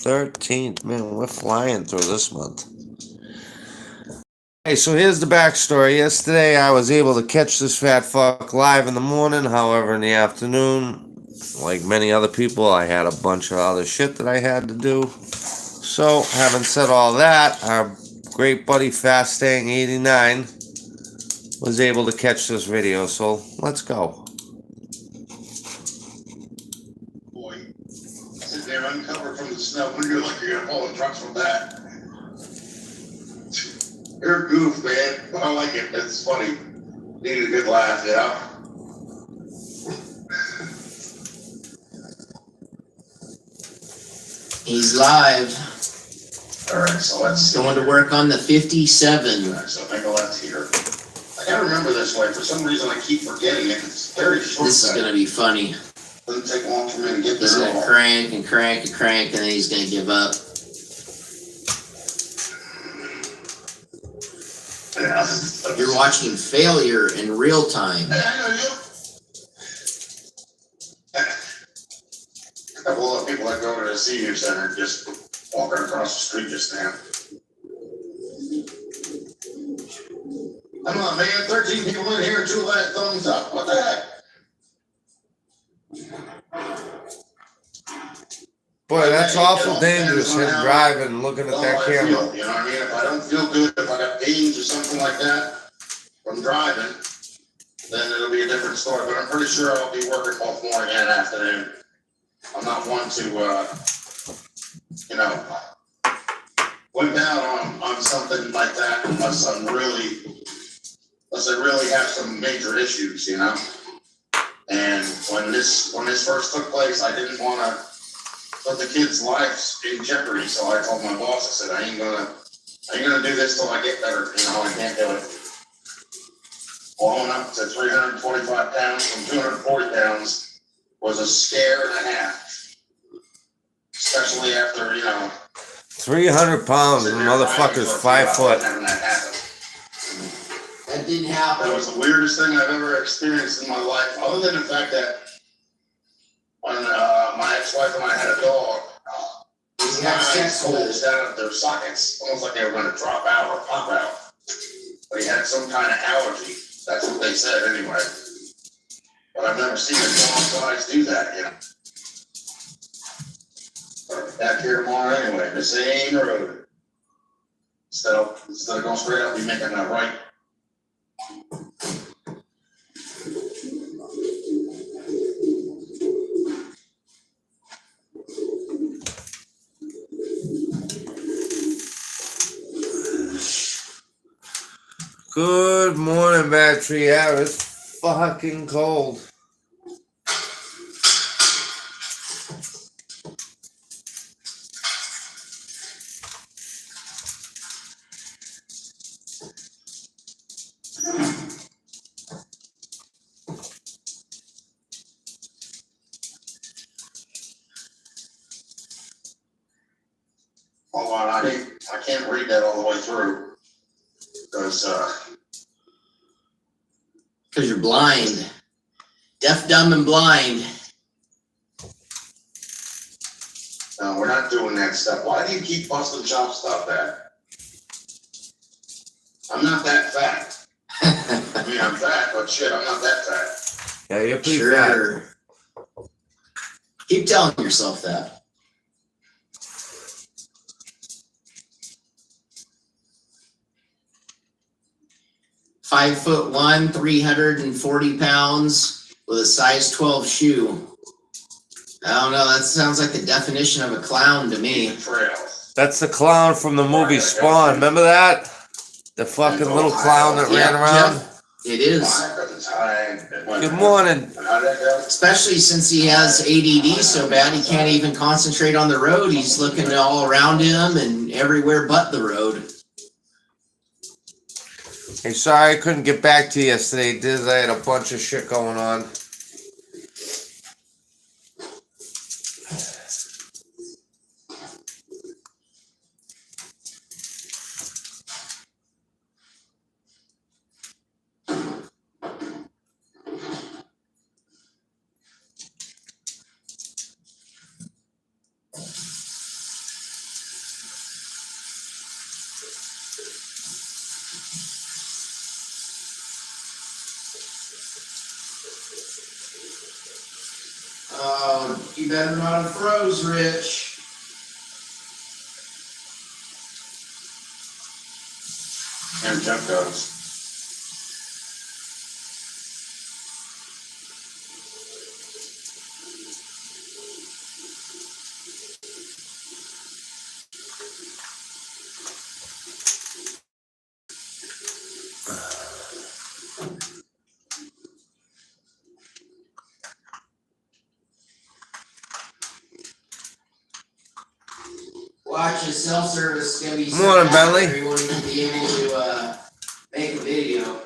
13th. Man, we're flying through this month. Hey, so here's the backstory. Yesterday, I was able to catch this fat fuck live in the morning. However, in the afternoon, like many other people, I had a bunch of other shit that I had to do. So, having said all that, our great buddy Fastang89 was able to catch this video. So, let's go. Boy, sit there uncovered from the snow when you're like you're gonna pull the trucks from that. You're a goof, man. But I like it. It's funny. Need a good laugh, yeah. He's live. All right, so let's going to work on the 57. All right, so make a left here. I gotta remember this way. For some reason, I keep forgetting it. It's very short. This is gonna be funny. Doesn't take long for me to get He's there. gonna crank and crank and crank, and then he's gonna give up. Yeah. You're watching failure in real time. Hey, I know you. A couple of people that go to the senior center just walking across the street just now. Come on, man. 13 people in here, 2 last thumbs up. What the heck? Boy, that's awful dangerous, him driving, looking at that camera. You know what I mean? If I don't feel good, if I got pains or something like that from driving, then it'll be a different story. But I'm pretty sure I'll be working both morning and afternoon. I'm not one to, put down on something like that unless I really have some major issues, you know. And when this first took place, I didn't want to put the kids' lives in jeopardy. So I told my boss, I said, I ain't gonna do this till I get better. You know, I can't do it. Blowing up to 345 pounds from 240 pounds was a scare and a half. Especially after, 300 pounds, and the motherfucker's 5 foot. That didn't happen. That was the weirdest thing I've ever experienced in my life, other than the fact that when my ex-wife and I had a dog, his eyes bulged out of their sockets, almost like they were going to drop out or pop out. But he had some kind of allergy. That's what they said anyway. But I've never seen a dog's eyes do that, you know. But back here tomorrow anyway, the same road. Instead of going straight up, we making that right. Good morning, Battery. Yeah, it's fucking cold. Hold on, I can't read that all the way through. Because you're blind. Deaf, dumb, and blind. No, we're not doing that stuff. Why do you keep busting chop stuff at? I'm not that fat. I mean, I'm fat, but shit, I'm not that fat. Yeah, you're pretty fat. Keep telling yourself that. (5'1", 340 pounds with a size 12 shoe. I don't know. That sounds like the definition of a clown to me. That's the clown from the movie Spawn. Remember that? The fucking little clown that ran around? Yeah, it is. Good morning. Especially since he has ADD so bad he can't even concentrate on the road. He's looking all around him and everywhere but the road. Hey, sorry I couldn't get back to you yesterday, Diz. I had a bunch of shit going on. Oh, you better not have froze, Rich. And Jeff goes. Watch his self-service gonna be so Morning, bad Bentley. everyone will be able to make a video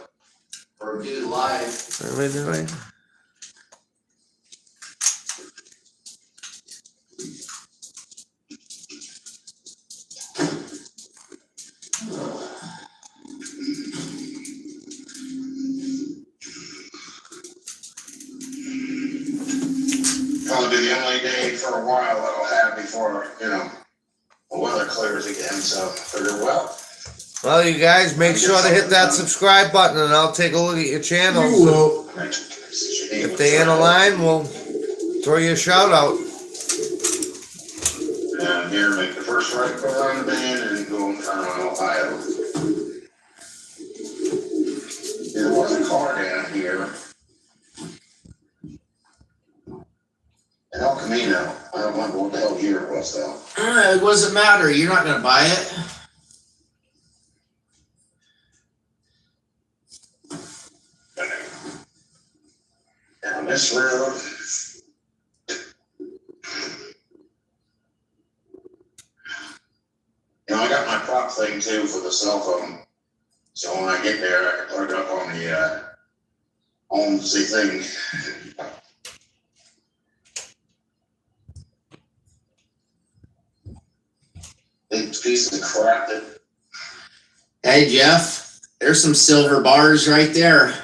or do live. Everything right? Probably be the only day for a while that I'll have before, the weather clears again, so figure well. Well, you guys, make sure to hit that subscribe button and I'll take a look at your channels. If they in a line, we'll throw you a shout out. And here, make the first right go around the bend and go and turn on Ohio. There was a car down here. In El Camino. I don't remember what the hell year it was though. It doesn't matter. You're not gonna buy it. Down this road. I got my prop thing too for the cell phone. So when I get there, I can plug it up on the Holmesy thing. Big piece of crap that. Hey Jeff, there's some silver bars right there. I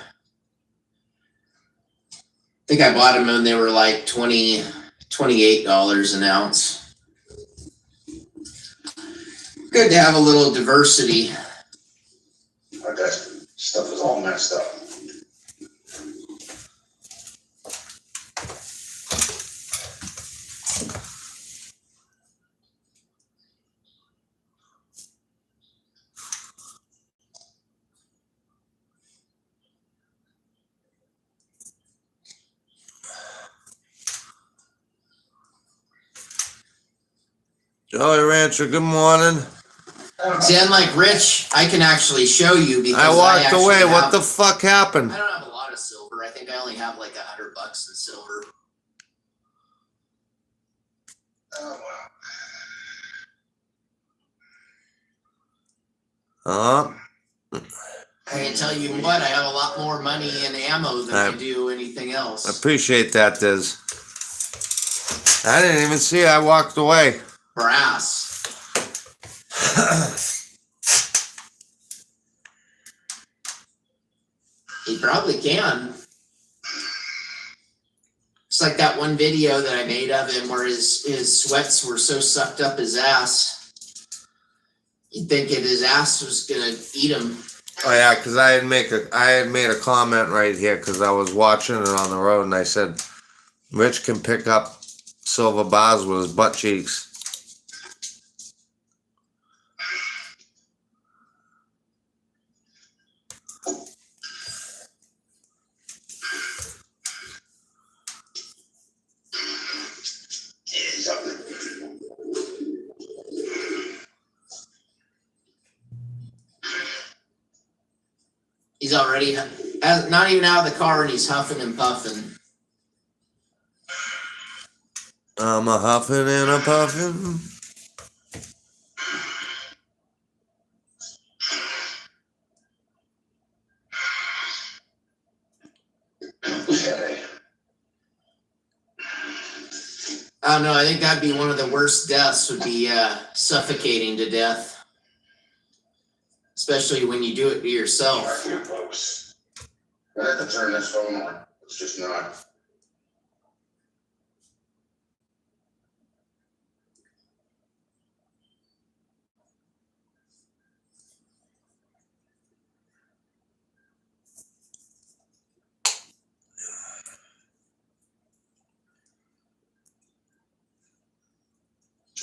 think I bought them when they were like $28 an ounce. Good to have a little diversity. Okay, stuff is all messed up. Jolly Rancher, good morning. See, unlike Rich, I can actually show you because I walked actually away. What have- the fuck happened? I don't have a lot of silver. I think I only have like $100 in silver. Oh well. I can tell you what, I have a lot more money in ammo than I do anything I else. appreciate that, Diz. I didn't even see it. I walked away. Brass. He probably can. It's like that one video that I made of him where his sweats were so sucked up his ass. You'd think that his ass was gonna eat him. Oh yeah, because I had made a comment right here because I was watching it on the road and I said, Rich can pick up silver bars with his butt cheeks. He's already not even out of the car and he's huffing and puffing. I'm a huffing and a puffing. Okay. I don't know. I think that'd be one of the worst deaths. Would be suffocating to death, especially when you do it to yourself. I can't focus. I have to turn this phone on. It's just not.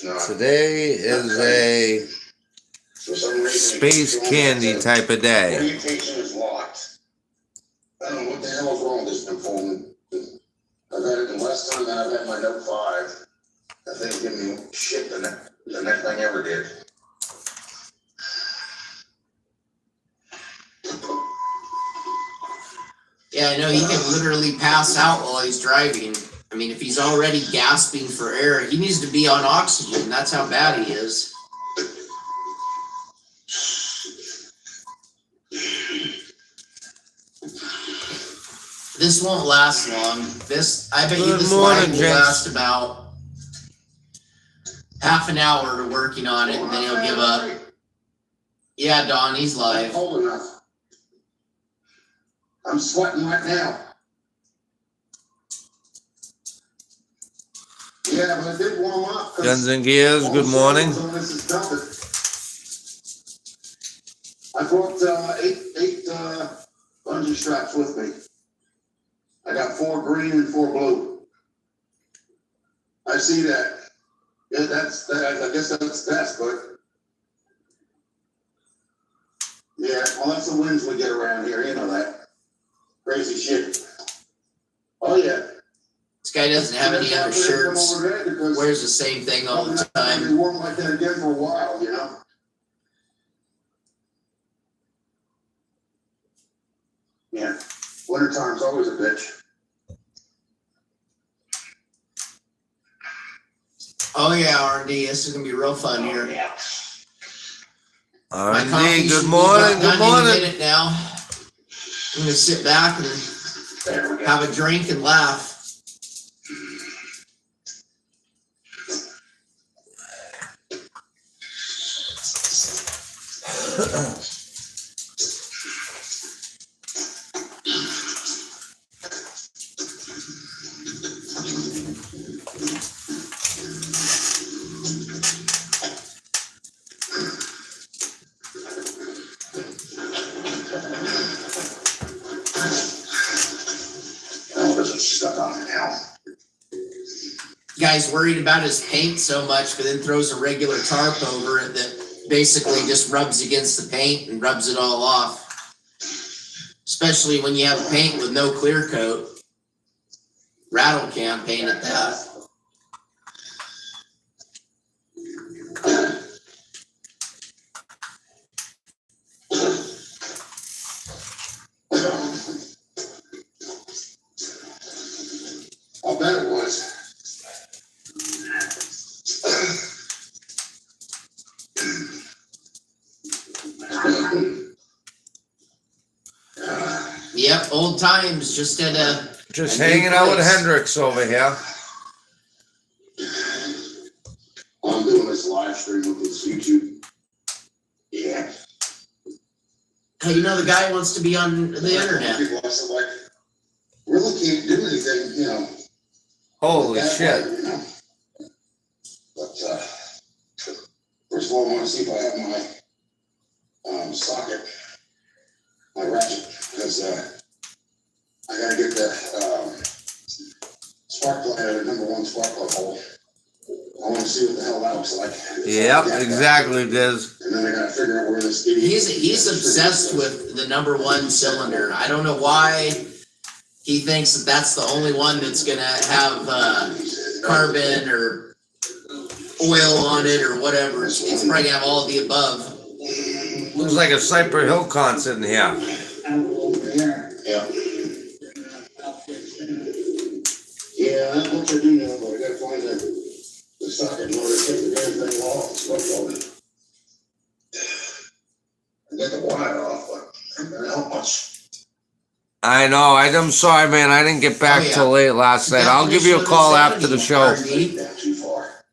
No, Today is a for some reason. space candy type of day. Orientation is locked. I don't know what the hell is wrong with this new phone. I've had it the last time that I've had my Note 5. That thing gave me shit the next thing I ever did. Yeah, I know he can literally pass out while he's driving. I mean, if he's already gasping for air, he needs to be on oxygen. That's how bad he is. This won't last long. I bet you Good this morning, live will gents. last about half an hour to working on it, and then he'll give up. Yeah, Don, he's live. Cold enough. I'm sweating right now. Yeah, but it did warm up. 'cause Guns and Gears, all good the morning. shells on this is dumping. I brought eight bungee straps with me. I got 4 green and 4 blue. I see that. Yeah, I guess that's best, but yeah, well, that's the winds we get around here. You know that crazy shit. Oh yeah. This guy doesn't have any other shirts. Wears the same thing all the I'll be time. warm like that again for a while, you know. Yeah, wintertime's always a bitch. Oh yeah, R&D, this is gonna be real fun here. Yeah. My R&D, coffee should good be morning, done good in a morning. minute now. I'm gonna sit back and There we go. have a drink and laugh. Oh, there's a stuck on it now. Guy's worried about his paint so much, but then throws a regular tarp over it that basically just rubs against the paint and rubs it all off. Especially when you have paint with no clear coat. Rattle can paint at that. I'll bet it was. Yep, old times, just at a Just A new hanging out with place. Hendrix over here. I'm doing this live stream with this YouTube. Yeah. hey, you know the guy wants to be on the internet. People I said, like, really can't do anything, you know. Holy that shit. way, you know. But first of all, I want to see if I have my socket, my ratchet, because I gotta get the spark plug out of the #1 spark plug hole. I want to see what the hell that looks like. Yep, exactly, Diz. And then I gotta figure out where this idiot. He's obsessed with the #1 cylinder. I don't know why he thinks that that's the only one that's gonna have carbon or oil on it or whatever. It's probably gonna have all of the above. Looks like a Cypress Hill concert in here. Yeah. Yeah, that's what I do now, but I gotta find the socket in order to take the damn thing off. It's like, I got the wire off, but I don't know how much. I know, I'm sorry, man, I didn't get back Oh, yeah. till late last night. I'll give you a call after the show. R&D, Not too far.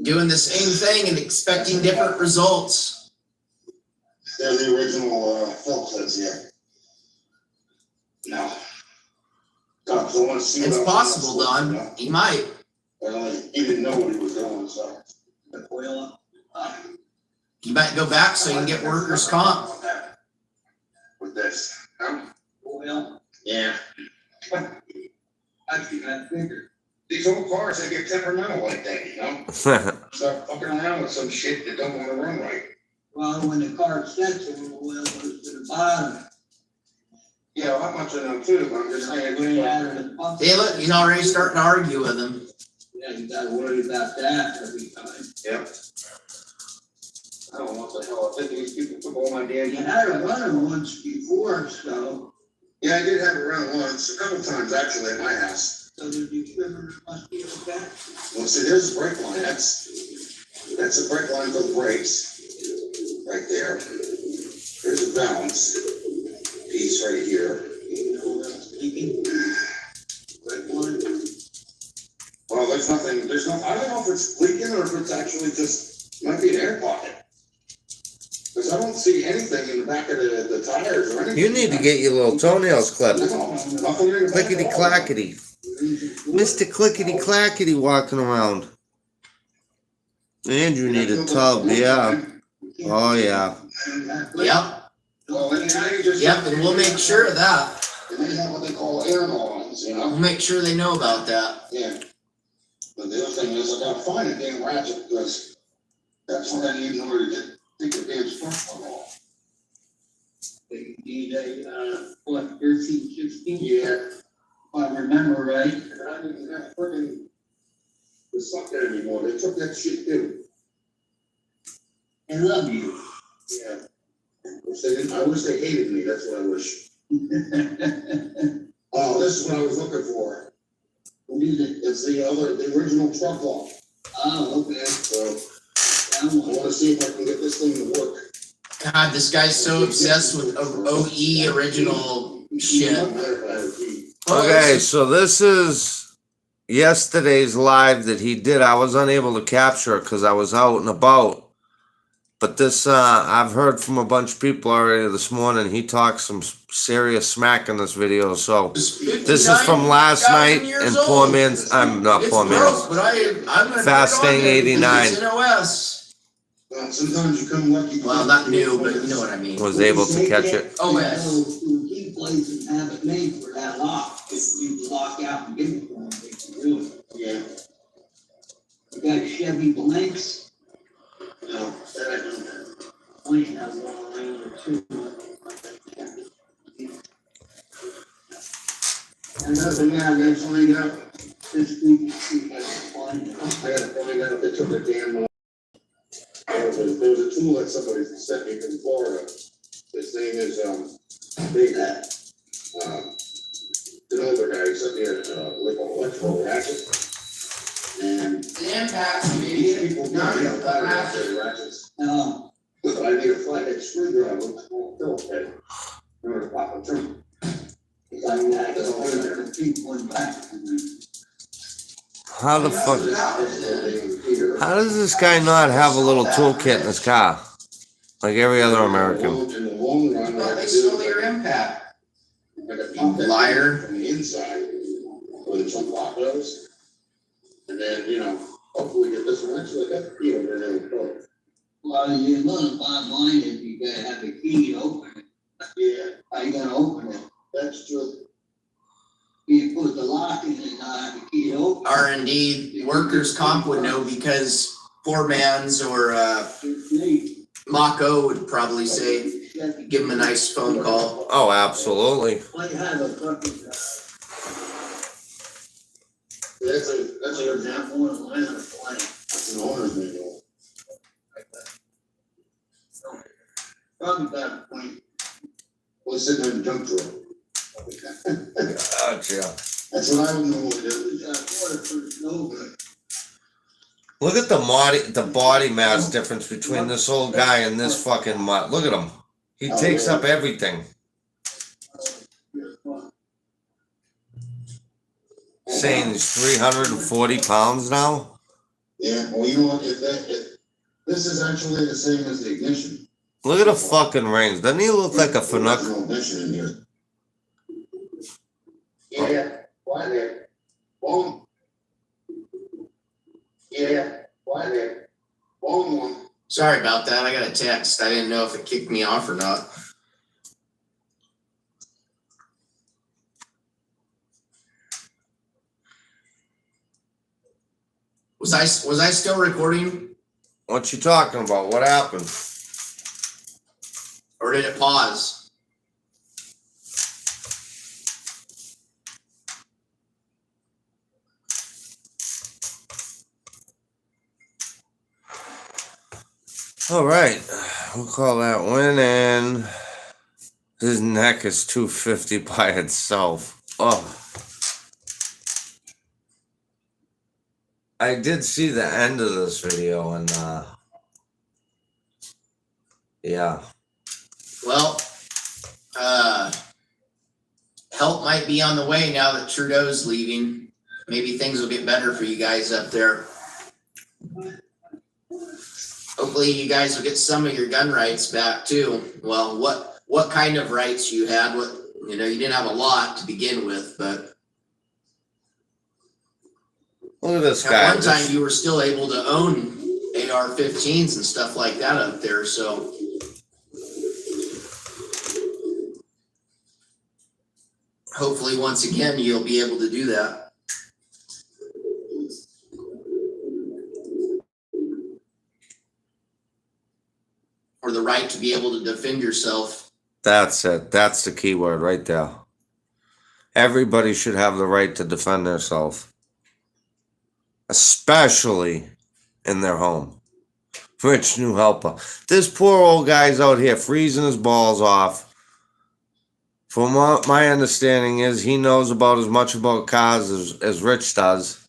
doing the same thing and expecting different results. There's the original Phil clips here. No. God, 'cause I wanna see It's what possible, you Don. know? He might. Well, he didn't know what he was doing, so. He might go back so he can get workers' comp. With this. Huh? Yeah. I figured. these old cars, they get temperamental like that, you know? Start fucking around with some shit that don't wanna run right. Well, when the car sets, it will goes to the bottom. Yeah, I'm much of them too, but I'm just saying. Way out of the pump. Hey, look, he's already starting to argue with him. Yeah, you gotta worry about that every time. Yep. I don't know what the hell, I think these people took all my damn. You had a runner once before, so Yeah, I did have it around once, a couple times actually at my house. the distributor must be okay. Well, see, there's a brake line, that's a brake line for the brakes, right there. There's a balance piece right here. Leaking. Red one. Well, there's nothing, I don't know if it's leaking or if it's actually just, might be an air pocket. Cause I don't see anything in the back of the tires or anything. You need to get your little toenails clipped. No, nothing in the back Clickety at all. clackety. Mr. Clickety clackety walking around. And you need a tub, yeah. Oh, yeah. Yep, Well, and they just. yep, and we'll make sure of that. And they have what they call air lines, you know? We'll make sure they know about that. Yeah. But the other thing is, I gotta find a damn ratchet, because that's what I need in order to take the damn stuff off. They need a, what, 13, 16? Yeah. If I remember right. And I didn't have friggin' the suck there anymore, they took that shit too. I love you. Yeah. I wish they hated me, that's what I wish. Oh, this is what I was looking for. What is it? It's the original truck lock. Oh, okay. So That I one. wanna see if I can get this thing to work. God, this guy's so obsessed with OE original shit. Okay, so this is yesterday's live that he did. I was unable to capture it because I was out and about. But this, I've heard from a bunch of people already this morning. He talks some serious smack in this video. So this is from last night, and poor man's, I'm not poor man's. Fasting 89. NOS. Well, sometimes you come lucky. Well, not new, but you know what I mean. Was able to catch it. Oh, yes. To a key place and have it made for that lock. If you lock out and give it to them, they can do it. Yeah, You got Chevy Blanks, no, that I don't have. only have one lane or two. Another thing I gotta find out, This week, you guys find it. I gotta find out if they took the damn. There was a tool that somebody sent me from Florida. His name is, Big Hat. An older guy, he sent me like an electrical ratchet. And The impact, these people, ratchets. No, But I need a flathead screwdriver with a small Phillips head. In order to pop a trunk. I'm not gonna keep one back. How the fuck? How does this guy not have a little toolkit in his car? Like every other American. In the long run, Well, I they could slow do your it. impact. I could pop that Liar. from the inside, where the trunk lock goes. And then, hopefully get this one, actually, I got the key over there in the car. Well, you know, the bottom line is you gotta have a key to open it. Yeah, How you gonna open it? that's true. You put the lock in and not have a key to open it. R&D workers comp would know because poor man's or It's me. Mako would probably say, give him a nice phone call. Oh, absolutely. I have a fucking, That's an example. one line on a plane. That's an owner's manual. Probably about a point. Well, it's sitting in the junk drawer. Gotcha. That's what I would normally do. Waterproof, no good. Look at the body mass difference between this old guy and this fucking mutt. Look at him. He takes up everything. Saying he's 340 pounds now? Yeah, well, you know what, this is actually the same as the ignition. Look at the fucking rings. Doesn't he look like a There's Fanuc? no ignition in here. Yeah, why there? Boom. Yeah, why there? Boom one. Sorry about that. I got a text. I didn't know if it kicked me off or not. Was I still recording, What you talking about? What happened? or did it pause? All right, we'll call that winning. His neck is 250 by itself. Oh. I did see the end of this video and yeah. Well, help might be on the way now that Trudeau's leaving. Maybe things will get better for you guys up there. Hopefully you guys will get some of your gun rights back too. Well, what kind of rights you had? What, you didn't have a lot to begin with, but Look at this guy. at one time you were still able to own AR-15s and stuff like that up there, so. Hopefully, once again, you'll be able to do that. Or the right to be able to defend yourself. That's it. That's the key word right there. Everybody should have the right to defend themselves, especially in their home. Rich new helper. This poor old guy's out here freezing his balls off. From what my understanding is, he knows about as much about cars as Rich does.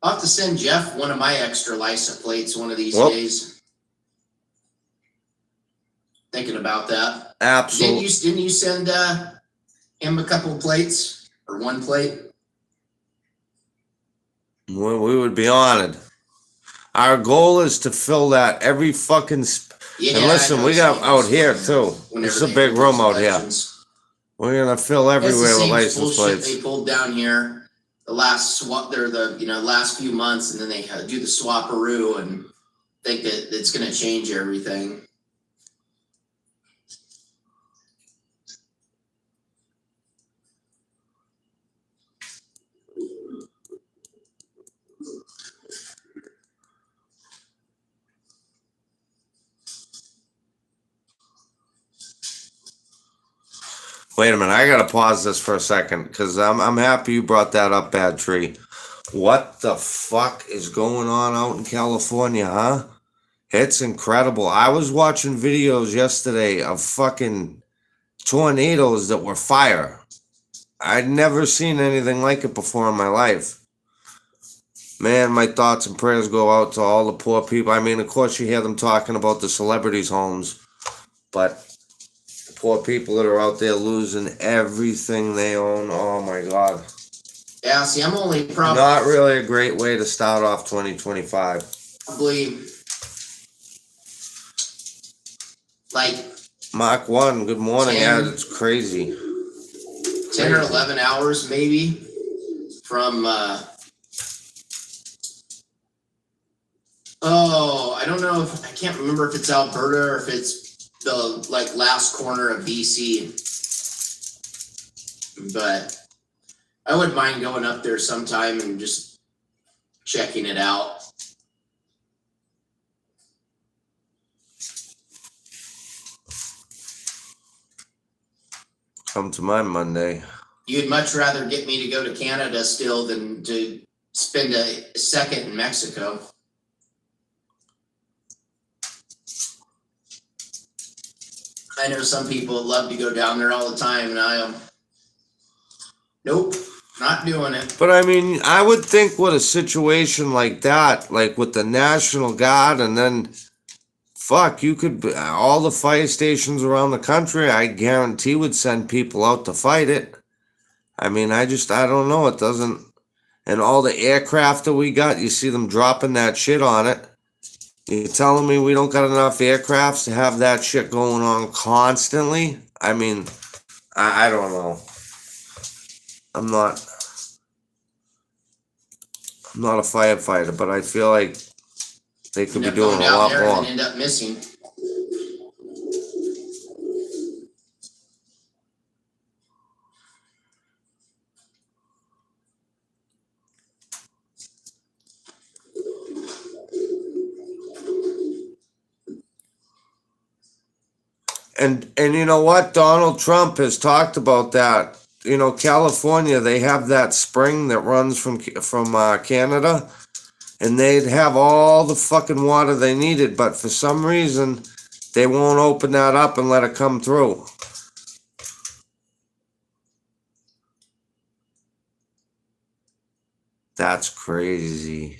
I'll have to send Jeff one of my extra license plates one of these Well, days. Thinking about that. Absolutely. Didn't you send him a couple plates or one plate? We would be honored. Our goal is to fill that every fucking. Yeah. And listen, we got out here too. It's a big room out here. We're gonna fill everywhere with license plates. They pulled down here the last swap. They're the last few months, and then they do the swaparoo and think that it's gonna change everything. Wait a minute, I gotta pause this for a second because I'm happy you brought that up, Bad Tree. What the fuck is going on out in California, huh? It's incredible. I was watching videos yesterday of fucking tornadoes that were fire. I'd never seen anything like it before in my life. Man, my thoughts and prayers go out to all the poor people. I mean, of course, you hear them talking about the celebrities' homes, but the poor people that are out there losing everything they own. Oh my God. Yeah, see, I'm only Not really a great way to start off 2025. probably like Mark 1, good morning. 10. Yeah, it's crazy. 10 or 11 hours maybe from I don't know if I can't remember if it's Alberta or if it's the last corner of BC, but I wouldn't mind going up there sometime and just checking it out. Come to my Monday. You'd much rather get me to go to Canada still than to spend a second in Mexico. I know some people love to go down there all the time, and I nope, not doing it. But I mean, I would think with a situation like that, like with the National Guard, and then fuck, you could all the fire stations around the country, I guarantee would send people out to fight it. I mean, I don't know. It doesn't. And all the aircraft that we got, you see them dropping that shit on it. You telling me we don't got enough aircrafts to have that shit going on constantly? I mean, I don't know. I'm not a firefighter, but I feel like they could be End up going doing a down lot there more. and end up missing. And you know what? Donald Trump has talked about that. You know, California, they have that spring that runs from Canada, and they'd have all the fucking water they needed, but for some reason, they won't open that up and let it come through. That's crazy.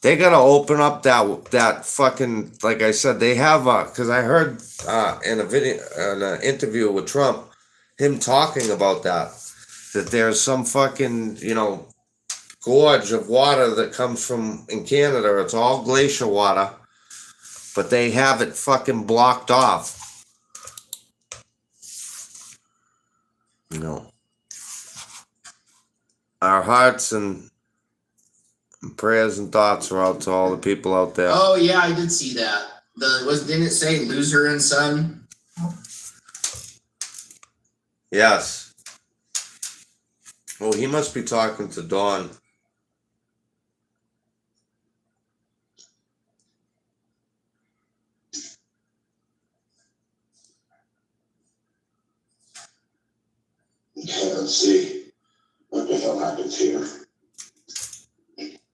They gotta open up that fucking, like I said, they have cause I heard in an interview with Trump, him talking about that there's some fucking, you know, gorge of water that comes from in Canada. It's all glacier water, but they have it fucking blocked off. You know, our hearts and prayers and thoughts are out to all the people out there. Oh yeah, I did see that. Didn't it say loser and son? Yes. Well, he must be talking to Dawn. Okay, let's see what the hell happens here.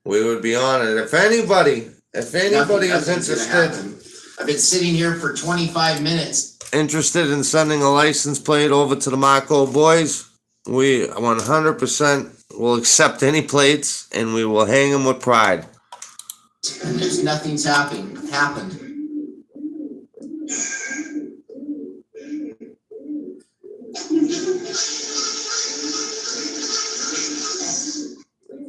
We would be on it. If anybody is Nothing's gonna interested happen. I've been sitting here for 25 minutes. in sending a license plate over to the Marco boys, we 100% will accept any plates and we will hang them with pride. And there's nothing's happened.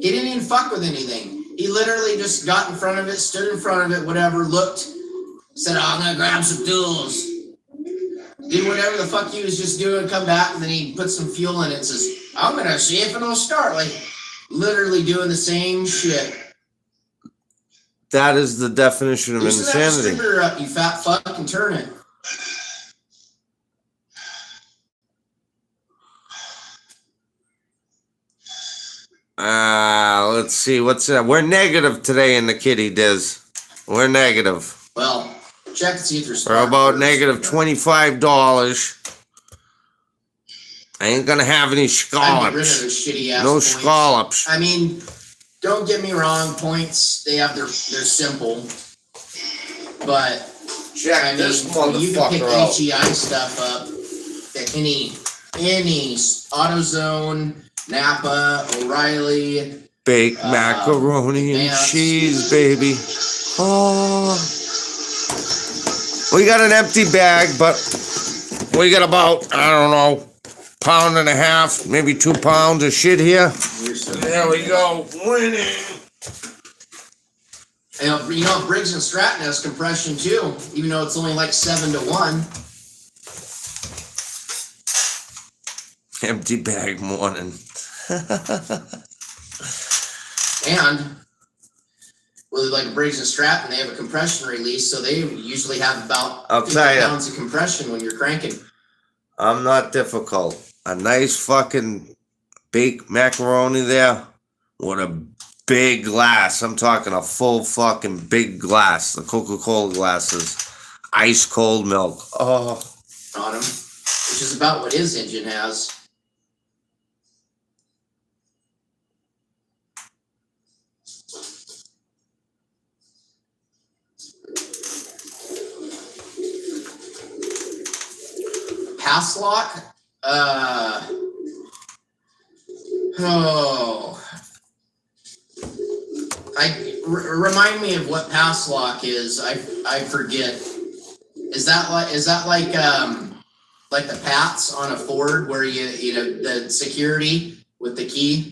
He didn't even fuck with anything. He literally just got in front of it, stood in front of it, whatever, looked, said, oh, I'm gonna grab some tools. Did whatever the fuck he was just doing, come back, and then he put some fuel in it and says, I'm gonna see if it'll start. Like, literally doing the same shit. That is the definition of Loosen that insanity. distributor up, you fat fuck, and turn it. Let's see, what's that? We're negative today in the kitty, Diz. We're negative. Well, check to see if there's. We're about negative $25. I ain't gonna have any I'd get rid of scallops. those shitty ass No points. scallops. I mean, don't get me wrong, points, they're simple. But Check I this mean, you can pick motherfucker out. HEI stuff up at any AutoZone, Napa, O'Reilly. Baked macaroni and advanced. cheese, baby. Oh. We got an empty bag, but we got about, I don't know, pound and a half, maybe 2 pounds of shit here. There we go. Winning. And, you know, Briggs and Stratton has compression too, even though it's only like 7-1. Empty bag morning. And with like Briggs and Stratton, they have a compression release, so they usually have about I'll 50 tell ya. pounds of compression when you're cranking. I'm not difficult. A nice fucking baked macaroni there with a big glass. I'm talking a full fucking big glass. The Coca-Cola glasses. Ice cold milk. Oh. On him, which is about what his engine has. Pass lock? Remind me of what pass lock is. I forget. Is that like the Pats on a Ford where you know the security with the key?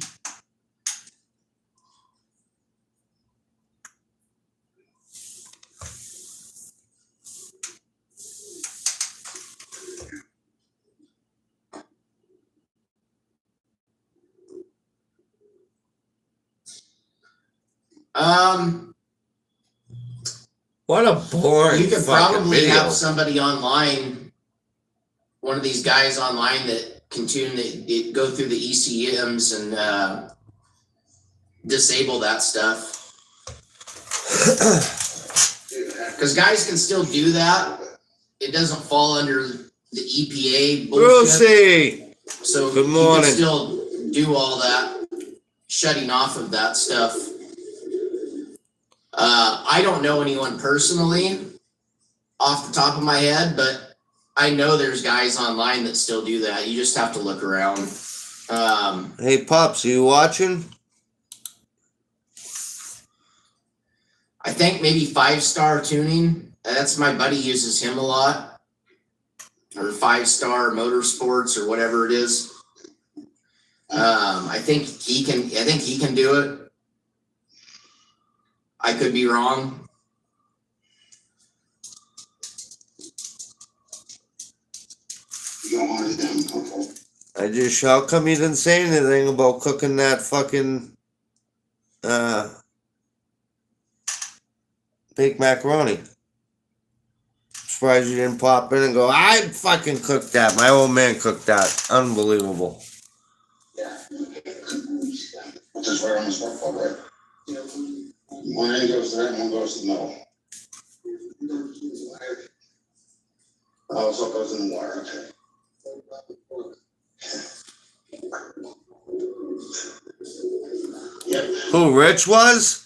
What a boring You could fucking probably video. have somebody online, one of these guys online that can tune go through the ECMs and disable that stuff. Because guys can still do that. It doesn't fall under the EPA bullshit. Brucey! So Good you morning. can still do all that, shutting off of that stuff. I don't know anyone personally off the top of my head, but I know there's guys online that still do that. You just have to look around. Hey, Pops, are you watching? I think maybe 5-star tuning. That's my buddy uses him a lot. Or 5-star motorsports or whatever it is. I think he can do it. I could be wrong. You don't want it done, okay? How come you didn't say anything about cooking that fucking, baked macaroni? Surprised you didn't pop in and go, I fucking cooked that. My old man cooked that. Unbelievable. Yeah. Which is right on the spark plug, right? One end goes to that, one goes to the middle. Oh, so it goes in the wire, okay. Yep, Who, Rich was?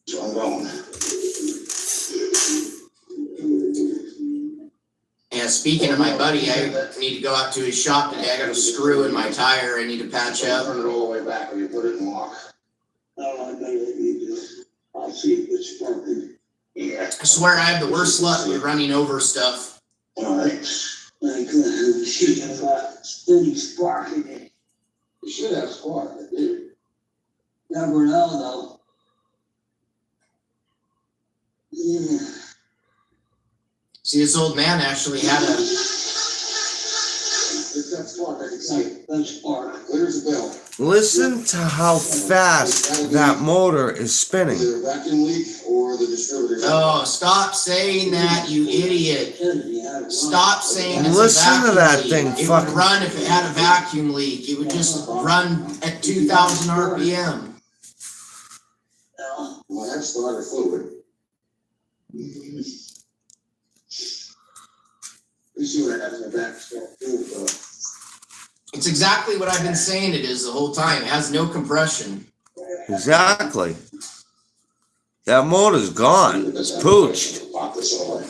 so I'm going. And speaking of my buddy, I need to go out to his shop today. I got a screw in my tire I need to patch up. Turn it all the way back when you put it in lock. Oh, I know what you do. I'll see if it's working. Yeah. I swear I have the worst luck with running over stuff. Alright. Like, shoot, I got steady spark in it. You should have squat, I did. Never know, though. Yeah. See, this old man actually had a. It's that squat, I can see it. That's spark. There's the bell. Listen to how fast that motor is spinning. Either a vacuum leak or the distributor. Oh, stop saying that, you idiot! Stop saying it's Listen a to vacuum that leak. thing It fucking- would run if it had a vacuum leak. It would just run at 2,000 RPM. Well, that's starter fluid. You see what I have in the back, so, It's exactly what I've been saying it is the whole time. It has no compression. Exactly. That motor's gone. It's pooched. Pop this over.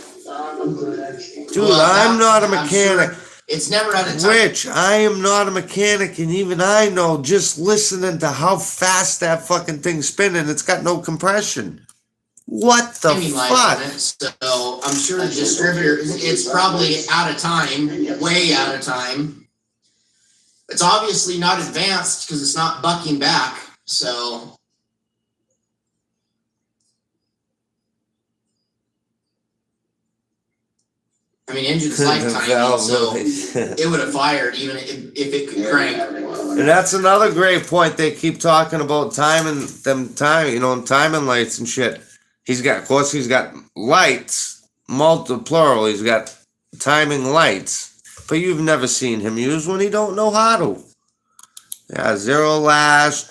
Dude, Well, I'm not a I'm mechanic. sure it's never had a time. Rich, I am not a mechanic, and even I know just listening to how fast that fucking thing's spinning, it's got no compression. What the Timing light on fuck? it, so I'm sure the distributor, it's probably out of time, way out of time. It's obviously not advanced because it's not bucking back, so. I mean, engine's lifetime, so it would have fired even if it could crank. And that's another great point. They keep talking about timing timing lights and shit. Of course, he's got lights, plural. He's got timing lights, but you've never seen him use one. He don't know how to. Yeah, zero lash,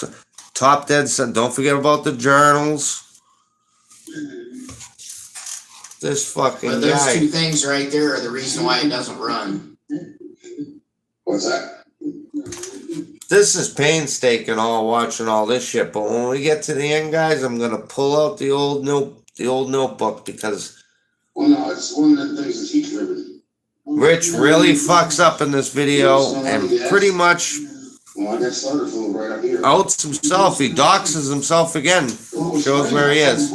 top dead center. Don't forget about the journals. This fucking But those guy. two things right there are the reason why it doesn't run. What's that? This is painstaking all watching all this shit, but when we get to the end, guys, I'm gonna pull out the old notebook because Well, no, it's one of the things that's heat driven. Rich really fucks up in this video and pretty much Well, I got starter fluid right up here. outs himself. He doxes himself again. Shows where he is.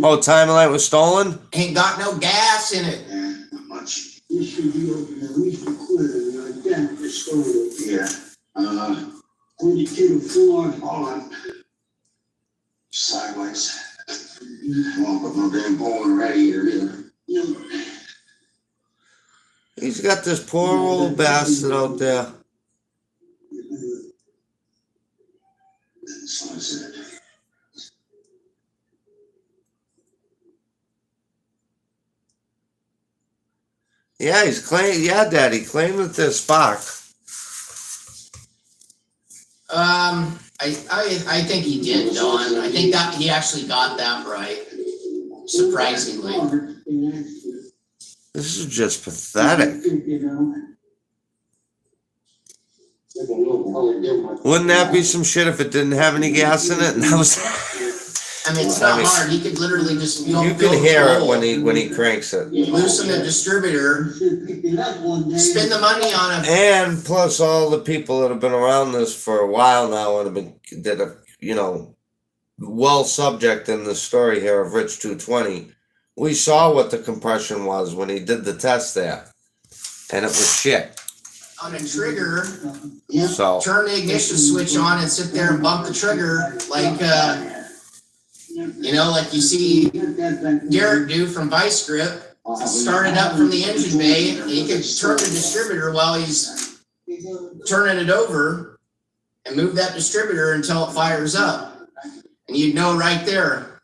Oh, time light was stolen? Ain't got no gas in it. Yeah, not much. This should be open at least a quarter, and I dent the stove. Yeah. 22 floor. Hold on. Sideways. Won't put no damn hole in the radiator either. He's got this poor old bastard out there. So I said, Yeah, Daddy claimed that there's spark. I think he did, Don. I think that he actually got that right. Surprisingly. This is just pathetic. You know, Wouldn't that be some shit if it didn't have any gas in it? And I was, I mean, it's not I mean, hard. He could literally just you could hear it when he cranks it. loosen the distributor, should pick it up one day. spend the money on a And plus all the people that have been around this for a while now and have been, that are, you know, well subject in the story here of Rich 220. We saw what the compression was when he did the test there. And it was shit. on a trigger, Yeah. So, turn the ignition switch on and sit there and bump the trigger like you know, like you see Garrett do from Vice Grip. Start it up from the engine bay, and he can turn the distributor while he's turning it over and move that distributor until it fires up. And you'd know right there.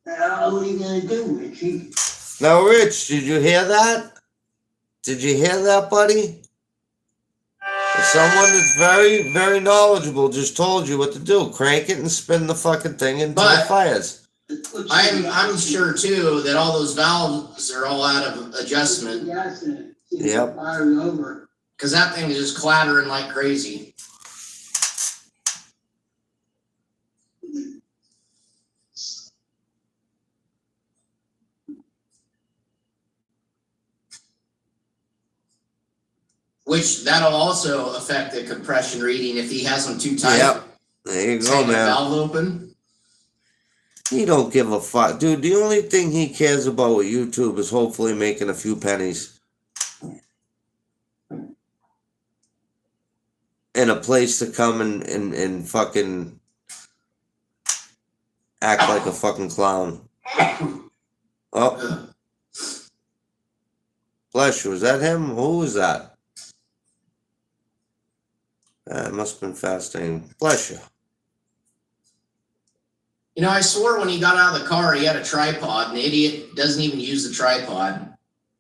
What are you gonna do, Richie? now Rich, did you hear that? Did you hear that, buddy? Someone that's very, very knowledgeable just told you what to do. Crank it and spin the fucking thing until it But- fires. I'm sure too that all those valves are all out of adjustment Yep. Fire it over. because that thing is just clattering like crazy. Which that'll also affect the compression reading if he has them too tight. Yep. There you It's go, hanging the man. valve open. He don't give a fuck. Dude, the only thing he cares about with YouTube is hopefully making a few pennies. And a place to come and fucking act like a fucking clown. Oh, bless you. Is that him? Who was that? It must have been fasting. Bless you. You know, I swore when he got out of the car he had a tripod, and the idiot doesn't even use the tripod.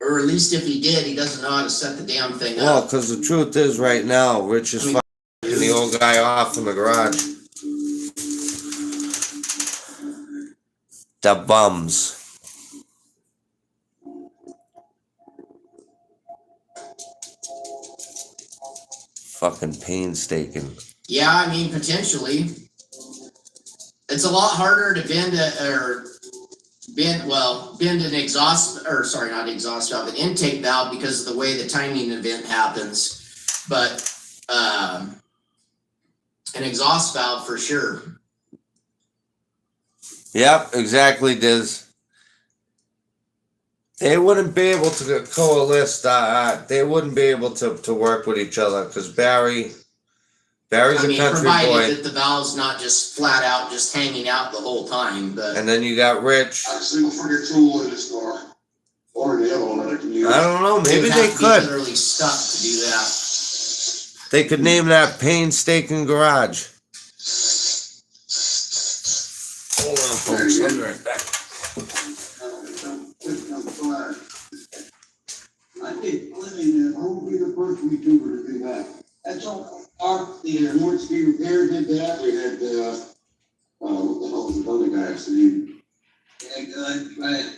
Or at least if he did, he doesn't know how to set the damn thing Well, up. because the truth is right now, Rich is fucking the old guy off in the garage. The bums. Fucking painstaking. Yeah, I mean, potentially. It's a lot harder to bend an exhaust, or sorry, not exhaust valve, an intake valve because of the way the timing event happens. But an exhaust valve for sure. Yep, exactly, Diz. They wouldn't be able to coalesce. They wouldn't be able to work with each other because Barry's I a mean, country provided boy, that the valve's not just flat out, just hanging out the whole time. But and then you got Rich. Not a single friggin' tool in this car, or the other one that I can use. I don't know. Maybe you'd they have to be could. literally stuck to do that. They could name that Painstaking Garage. Hold on, folks. I'll be right back. I did living there, won't be the first YouTuber to do that. That's all, the North Sea Repair did that. We had, what the hell was the other guy, so you, Yeah, good, right.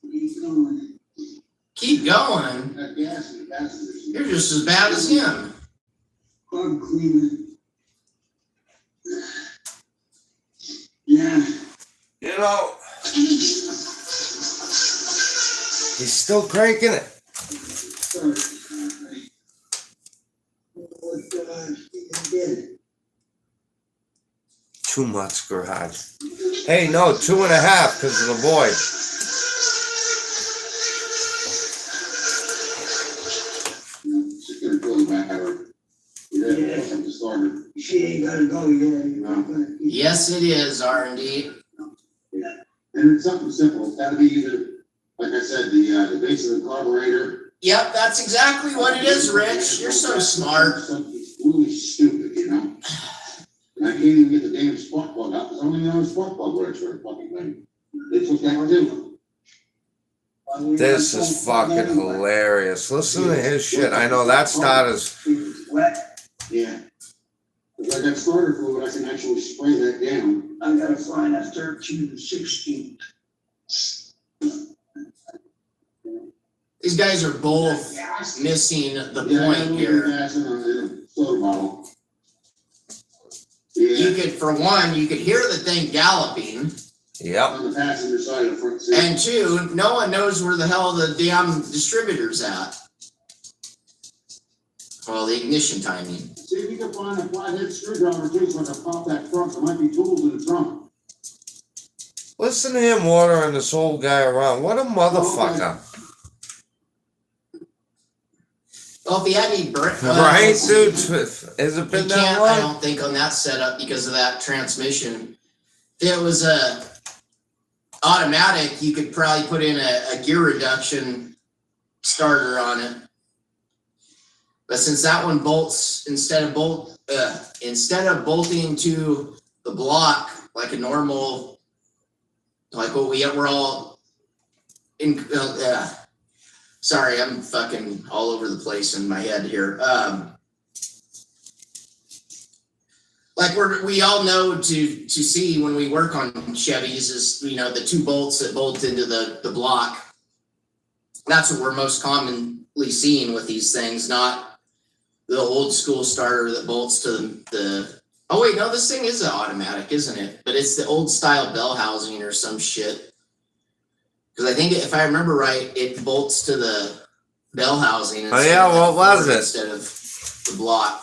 He's going, Keep going. that gas in the passenger seat. You're just as bad as him. plug cleaner. Yeah. You know, he's still cranking it. Sorry. What, he did it. Too much garage. Hey, no, 2.5 because of the boy. Just gonna go back out. Yeah, from the starter. She ain't gotta go yet. You're not gonna keep- Yes, it is R&D. And it's something simple, it's gotta be either, like I said, the base of the carburetor. Yep, that's exactly what it is, Rich. You're so smart. Something really stupid, you know? And I can't even get the damn spark plug out, there's only no spark plug works for a fucking thing. They took that too. This is fucking hilarious. Listen to his shit. I know that starters. Wet. Yeah. If I got starter fluid, I can actually spray that down. I gotta find a 13/16. These guys are both missing the point here. You could, for one, you could hear the thing galloping. Yep. On the passenger side of the front seat. And two, no one knows where the hell the damn distributor's at. Well, the ignition timing. See if you can find a flathead screwdriver too, so I can pop that trunk. There might be tools in the trunk. Listen to him ordering this old guy around. What a motherfucker. Well, if he had any Right, dude? Has it been he that can't, I long? don't think, on that setup because of that transmission. If it was a automatic, you could probably put in a gear reduction starter on it. But since that one bolts instead of bolting to the block like a normal, like what we're all in. Sorry, I'm fucking all over the place in my head here. Like we all know to see when we work on Chevys is, you know, the two bolts that bolt into the block. That's what we're most commonly seeing with these things, not the old school starter that bolts to the oh wait, no, this thing is an automatic, isn't it? But it's the old style bell housing or some shit. Because I think if I remember right, it bolts to the bell housing. Oh yeah, what was it? Instead of the block.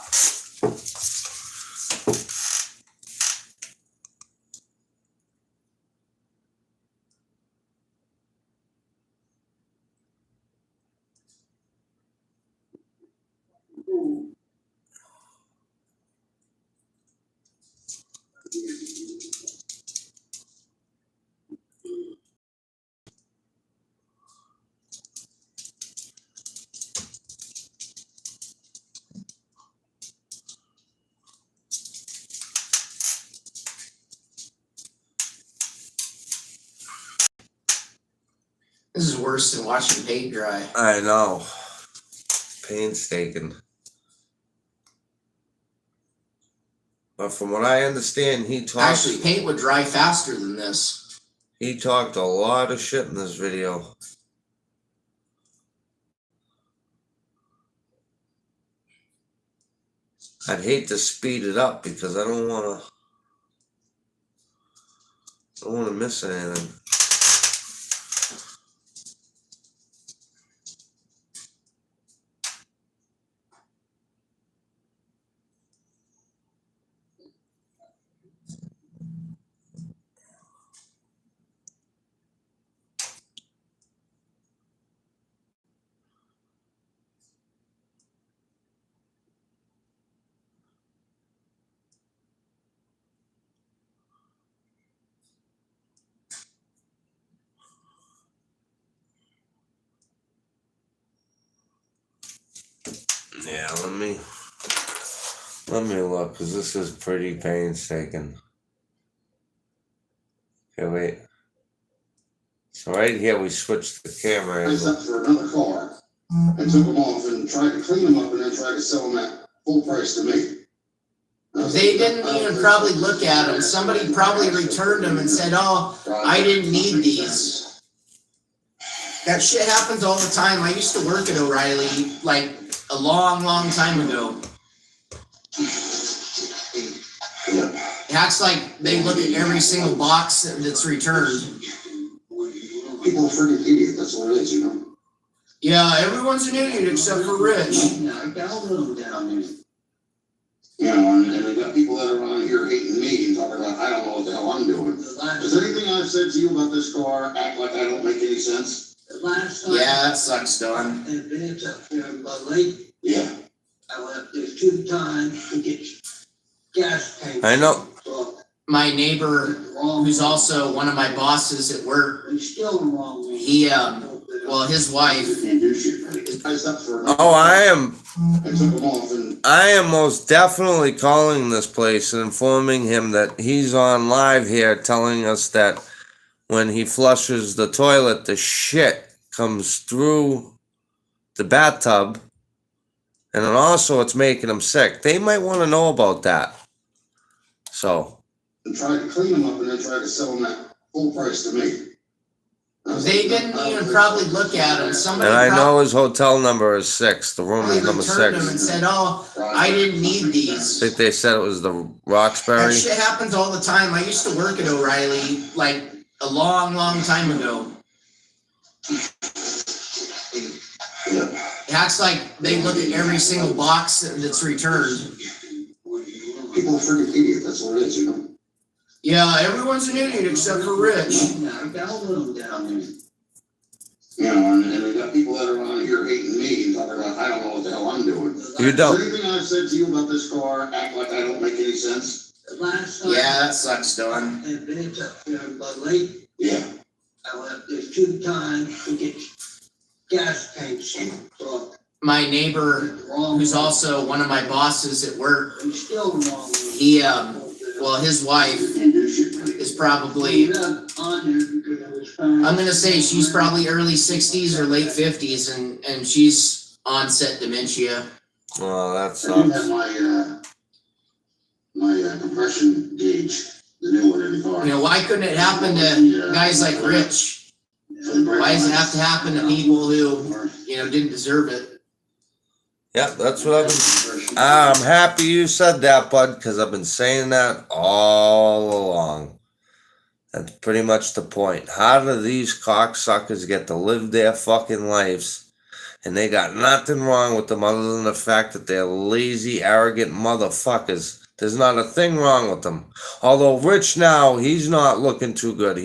This is worse than watching paint dry. I know. Painstaking. But from what I understand, Actually, paint would dry faster than this. He talked a lot of shit in this video. I'd hate to speed it up because I don't want to miss anything. Yeah, let me look, because this is pretty painstaking. Okay, wait. So right here we switched the camera. I up for another car and took them off and tried to clean them up and then tried to sell them at full price to me. They didn't even probably look at them. Somebody probably returned them and said, oh, I didn't need these. That shit happens all the time. I used to work at O'Reilly like a long, long time ago. It acts like they look at every single box that's returned. People are freaking idiots, that's what it is, you know? Yeah, everyone's an idiot except for Rich. I got a little down there. You know, and they got people that are around here hating me and talking about, I don't know what the hell I'm doing. Does anything I've said to you about this car act like I don't make any sense? Last time. Yeah, that sucks, Don. And it's up there by lake. Yeah. I went up there 2 times to get gas tank. I know. So My neighbor, who's also one of my bosses at work, He's still the wrong way. he, well, his wife, Can't do shit right. I slept for. Oh, I I took him off and. am most definitely calling this place and informing him that he's on live here telling us that when he flushes the toilet, the shit comes through the bathtub, and then also it's making him sick. They might want to know about that. So, And tried to clean them up and then tried to sell them at full price to me. I was they like, didn't I don't even think probably so. look at him. Somebody and I probably know his hotel number is 6. The room is number returned him 6. and said, "Oh, I didn't need I these." think they said it was the That Roxbury. shit happens all the time. I used to work at O'Reilly like a long, long time ago. Yeah. It acts like they look at every single box that's returned. People are freaking idiots, that's what it is, you know? Yeah, everyone's an idiot except for Rich. I got a little down there. You know, and we got people that are on here hating me and talking about, I don't know what the hell I'm doing. You don't. Is there anything I've said to you about this car act like I don't make any sense? Last time. Yeah, that sucks, Don. And then it's up there in Bud Lake, Yeah. I went there 2 times to get gas tanks. So, My neighbor, wrong. who's also one of my bosses at work, He's still the wrong. way. he, well, his wife Can't do shit right. is probably, Leave that on there because I was trying. I'm gonna say she's probably early 60s or late 50s, and she's onset dementia. Oh, that I do sucks. have my compression gauge, the new one in the car. You know, why couldn't it happen to guys like Rich? Why does it have to happen to people who, you know, didn't deserve it? Yeah, that's what I've been. I'm happy you said that, bud, because I've been saying that all along. That's pretty much the point. How do these cocksuckers get to live their fucking lives and they got nothing wrong with them other than the fact that they're lazy, arrogant motherfuckers? There's not a thing wrong with them. Although Rich now, he's not looking too good.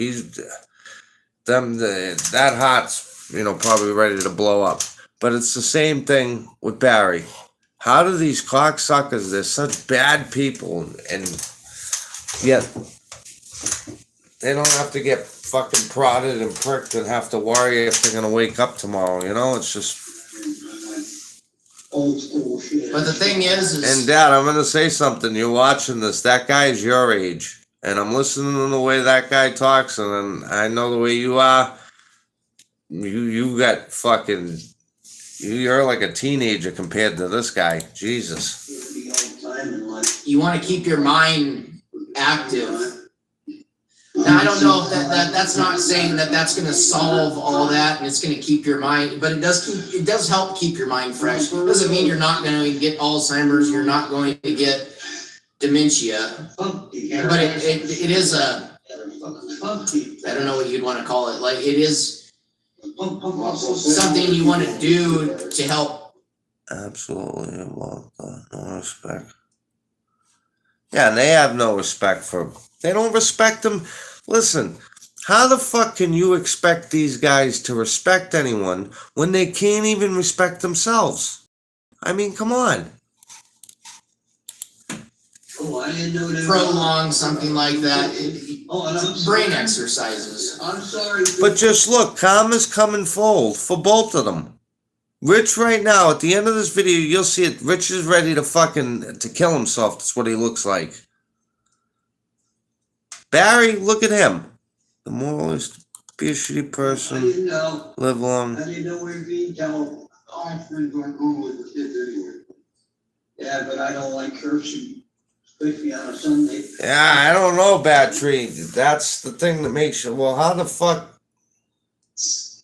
That heart's, you know, probably ready to blow up. But it's the same thing with Barry. How do these cocksuckers, they're such bad people, and yet they don't have to get fucking prodded and pricked and have to worry if they're gonna wake up tomorrow, you know? It's just, Old school shit. But the thing is and Dad, I'm gonna say something, you're watching this, that guy's your age, and I'm listening to the way that guy talks, and then I know the way you are, you got fucking, you're like a teenager compared to this guy, Jesus. The old time in life. you want to keep your mind active. Now, I don't know if that's not saying that that's going to solve all that and it's going to keep your mind, but it does help keep your mind fresh. It doesn't mean you're not going to get Alzheimer's, you're not going to get dementia, Funky. but it is a, Funky. I don't know what you'd want to call it, like it is Something something you want to do to help. Absolutely, about that. No respect. Yeah, and they have no respect for. They don't respect them. Listen, how the fuck can you expect these guys to respect anyone when they can't even respect themselves? I mean, come on. Oh, I didn't know that. Prolong something like that. Oh, and I'm Brain sorry. exercises. I'm sorry. But just look, karma's coming full for both of them. Rich right now, at the end of this video, you'll see it. Rich is ready to kill himself. That's what he looks like. Barry, look at him. The moralist, be a shitty I person, didn't know. live long. I didn't know where to be until all friends were going with the kids anyway. Yeah, but I don't like cursing, especially on a Sunday. Yeah, I don't know, Battery. That's the thing that makes you. Well, how the fuck? So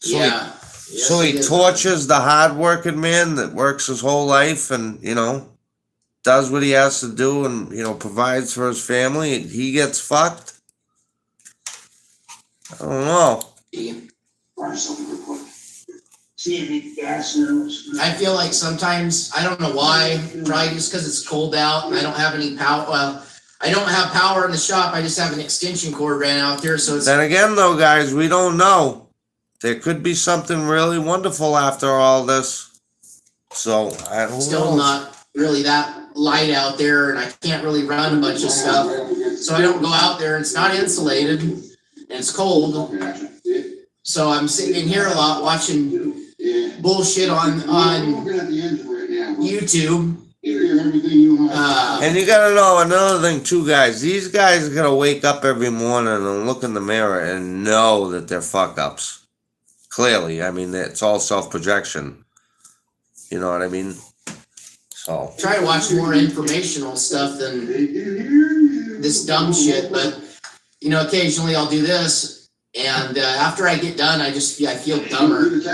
Yeah. So he tortures the hard-working man that works his whole life and, you know, does what he has to do and, you know, provides for his family. And he gets fucked. I don't know. See any gas nose? I feel like sometimes, I don't know why, probably just because it's cold out and I don't have any power. Well, I don't have power in the shop. I just have an extension cord ran out there, so it's Then again, though, guys, we don't know. There could be something really wonderful after all this. So, I don't still know. not really that light out there and I can't really run a bunch of stuff. So I don't go out there. It's not insulated and it's cold. So I'm sitting here a lot watching bullshit on YouTube. And you gotta know another thing too, guys. These guys are gonna wake up every morning and look in the mirror and know that they're fuck ups. Clearly, I mean, it's all self-projection. You know what I mean? So. Try to watch more informational stuff than this dumb shit, but you know, occasionally I'll do this, and after I get done, I feel dumber. Because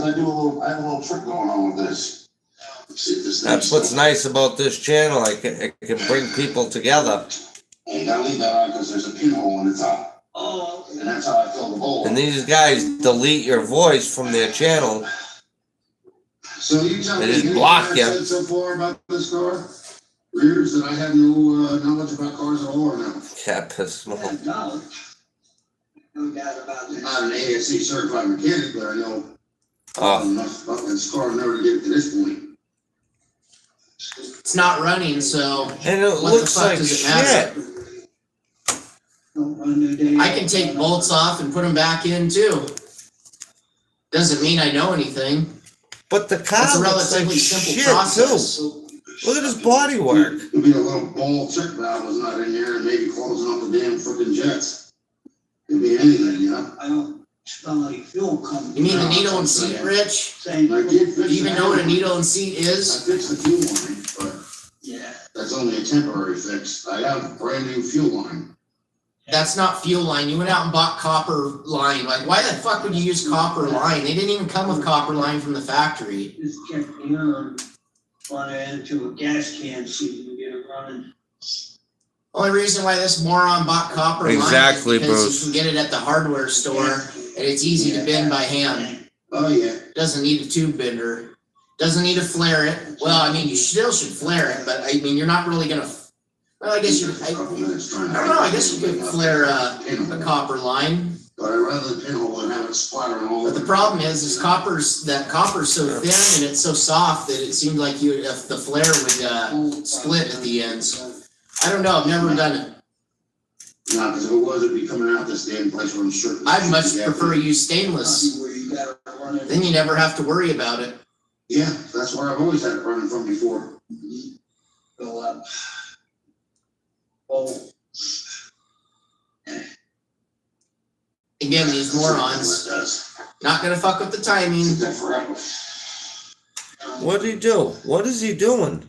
I have a little trick going on with this. That's what's nice about this channel. It can bring people together. And you gotta leave that on because there's a pinhole in the top. Oh, And that's how I fill the bowl. And these guys delete your voice from their channel. So you tell They me, just anything block I you. said so far about this car? Rears that I have no knowledge about cars at all or no? Cat piss no, smoke. no doubt about I'm it. not an ASC certified mechanic, but I know Oh, enough about this car in order to get to this point. It's not running, so and it what the looks fuck like does it matter? shit. Don't run the day. I can take bolts off and put them back in too. Doesn't mean I know anything. But the car It's a looks like relatively simple shit process. too. Look at his body work. It'd be a little ball check valve was not in there and maybe closing up the damn frickin' jets. Could be anything, you know? I don't smell any fuel coming. You mean the No, needle and I'm seat, saying. Rich? Same. I did Do fix you even the know what a handle. needle and seat I is? fixed the fuel line, but Yeah. that's only a temporary fix. I have a brand new fuel line. That's not fuel line. You went out and bought copper line. Like, why the fuck would you use copper line? They didn't even come with copper line from the factory. Just check the run it into a gas can, see if we can get it running. Only reason why this moron bought copper Exactly, line is because Bruce. you can get it at the hardware store and it's easy to bend by hand. Oh, yeah. Doesn't need a tube bender. Doesn't need to flare it. Well, I mean, you still should flare it, but I mean, you're not really gonna. Well, I guess I don't know. I guess you could flare a copper line. But I'd rather the pinhole than have it splattering all But over. the problem is copper's so thin and it's so soft that it seemed like if the flare would split at the ends. I don't know. I've never done it. Nah, because if it was, it'd be coming out this damn place where I'm sure. I'd much prefer to use stainless. Where you gotta run it. Then you never have to worry about it. Yeah, that's where I've always had it running from before. Go up. Oh. Again, these morons not gonna fuck with the timing. Took that forever. What did he do? What is he doing?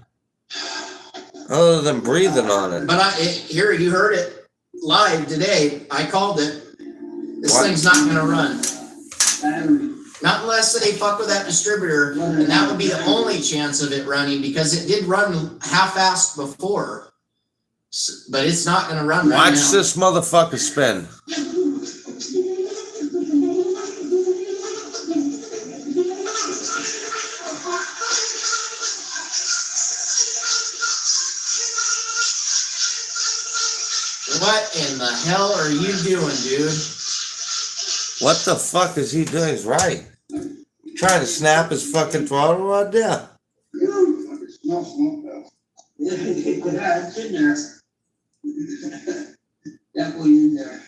Other than breathing on it. But here you heard it live today. I called it. This What? thing's not gonna run. Battery. Not unless they fuck with that distributor, and that would be the only chance of it running because it did run half-assed before. But it's not gonna run right Watch now. this motherfucker spin. What in the hell are you doing, dude? What the fuck is he doing? He's right. Trying to snap his fucking throttle rod there. No smoke though. Yeah, it's in there. Definitely in there.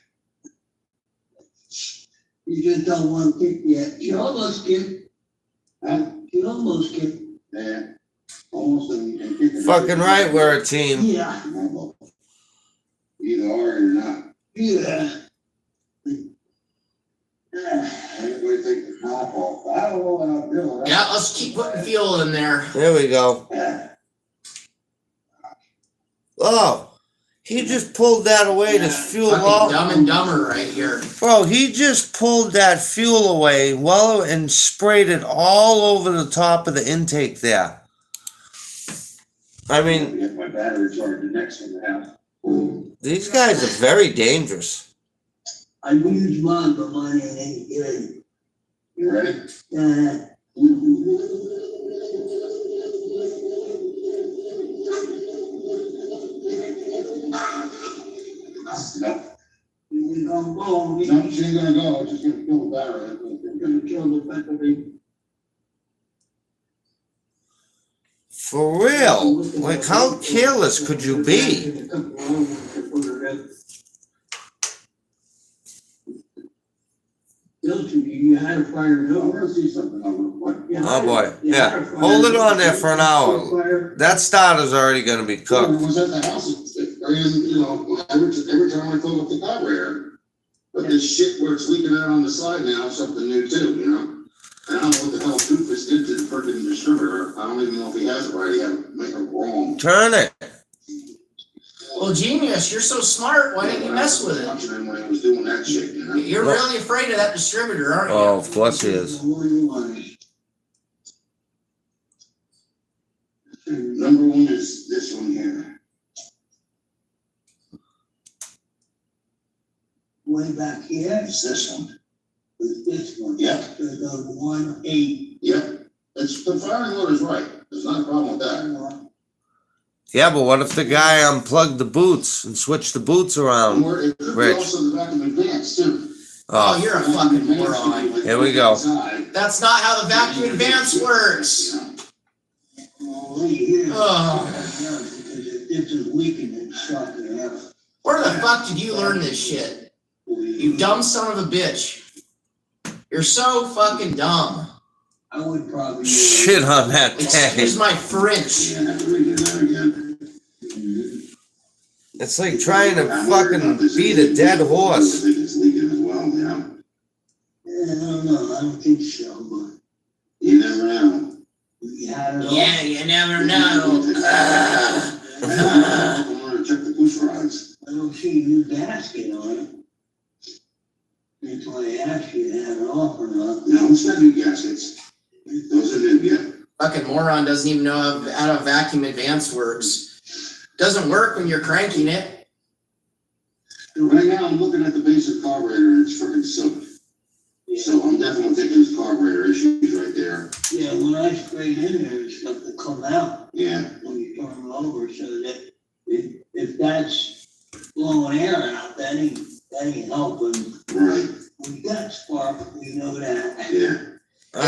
You just don't want to kick yet. You almost kicked. Huh? You almost kicked. Yeah. Almost in kicking. Fucking right, we're a team. Yeah. Either are or not. Yeah. Anybody take the top off? I don't know what I'm doing. Yeah, let's keep putting fuel in there. There we go. Yeah. Oh, he just pulled that away to fuel Fucking all. Dumb and Dumber right here. Bro, he just pulled that fuel away and sprayed it all over the top of the intake there. I mean, Get my battery charged next to the house. these guys are very dangerous. I use mine, but mine ain't any good. You ready? No. We gonna go, we No, she ain't gonna go. She's gonna kill the battery. gonna kill the battery. For real? Like, how careless could you be? Those two, you had a fire I door. wanna see something over what? Oh boy, yeah, hold it on there for an hour. That starter's already gonna be Well, it cooked. was at the house, you know, every time I fill up the carburetor. But this shit where it's leaking out on the side now, something new too, you know? I don't know what the hell Doofus did to the freaking distributor, I don't even know if he has it right, he had it make it wrong. Turn it. Well, genius, you're so smart. Why didn't you mess with it? Watching him when he was doing that shit, you know? You're really afraid of that distributor, aren't you? Oh, of course he is. Number one is this one here. Way back here, it's this one. It's this one. Yeah. The 1-8. Yep, it's, the firing order's right, there's not a problem with that. Yeah, but what if the guy unplugged the boots and switched the boots around? Or it could be Rich. also the vacuum advance too. Oh, Oh, you're a fucking moron. Here we go. That's not how the vacuum advance works. Oh, right here. Oh. It's a weakened and shocking out. Where the fuck did you learn this shit? You dumb son of a bitch. You're so fucking dumb. I would probably. shit on that Excuse tank. my French. Yeah, I have to read it out again. It's like trying to fucking beat a dead I horse. think it's leaking as well, you know? Yeah, I don't know, I don't think so, but You never know. you had it all. Yeah, you never know. I'm gonna check the push rods. I don't see a new gasket on it. That's why I asked you to have it off or not. No, it's not new gaskets. Those are new, yeah. Fucking moron doesn't even know how a vacuum advance works. Doesn't work when you're cranking it. Right now, I'm looking at the basic carburetor and it's freaking silk. So I'm definitely thinking it's carburetor issues right there. Yeah, when I sprayed in there, it's got to come out Yeah, when you turn it over, so that if that's blowing air out, that ain't helping. right, We got spark, we know that. yeah.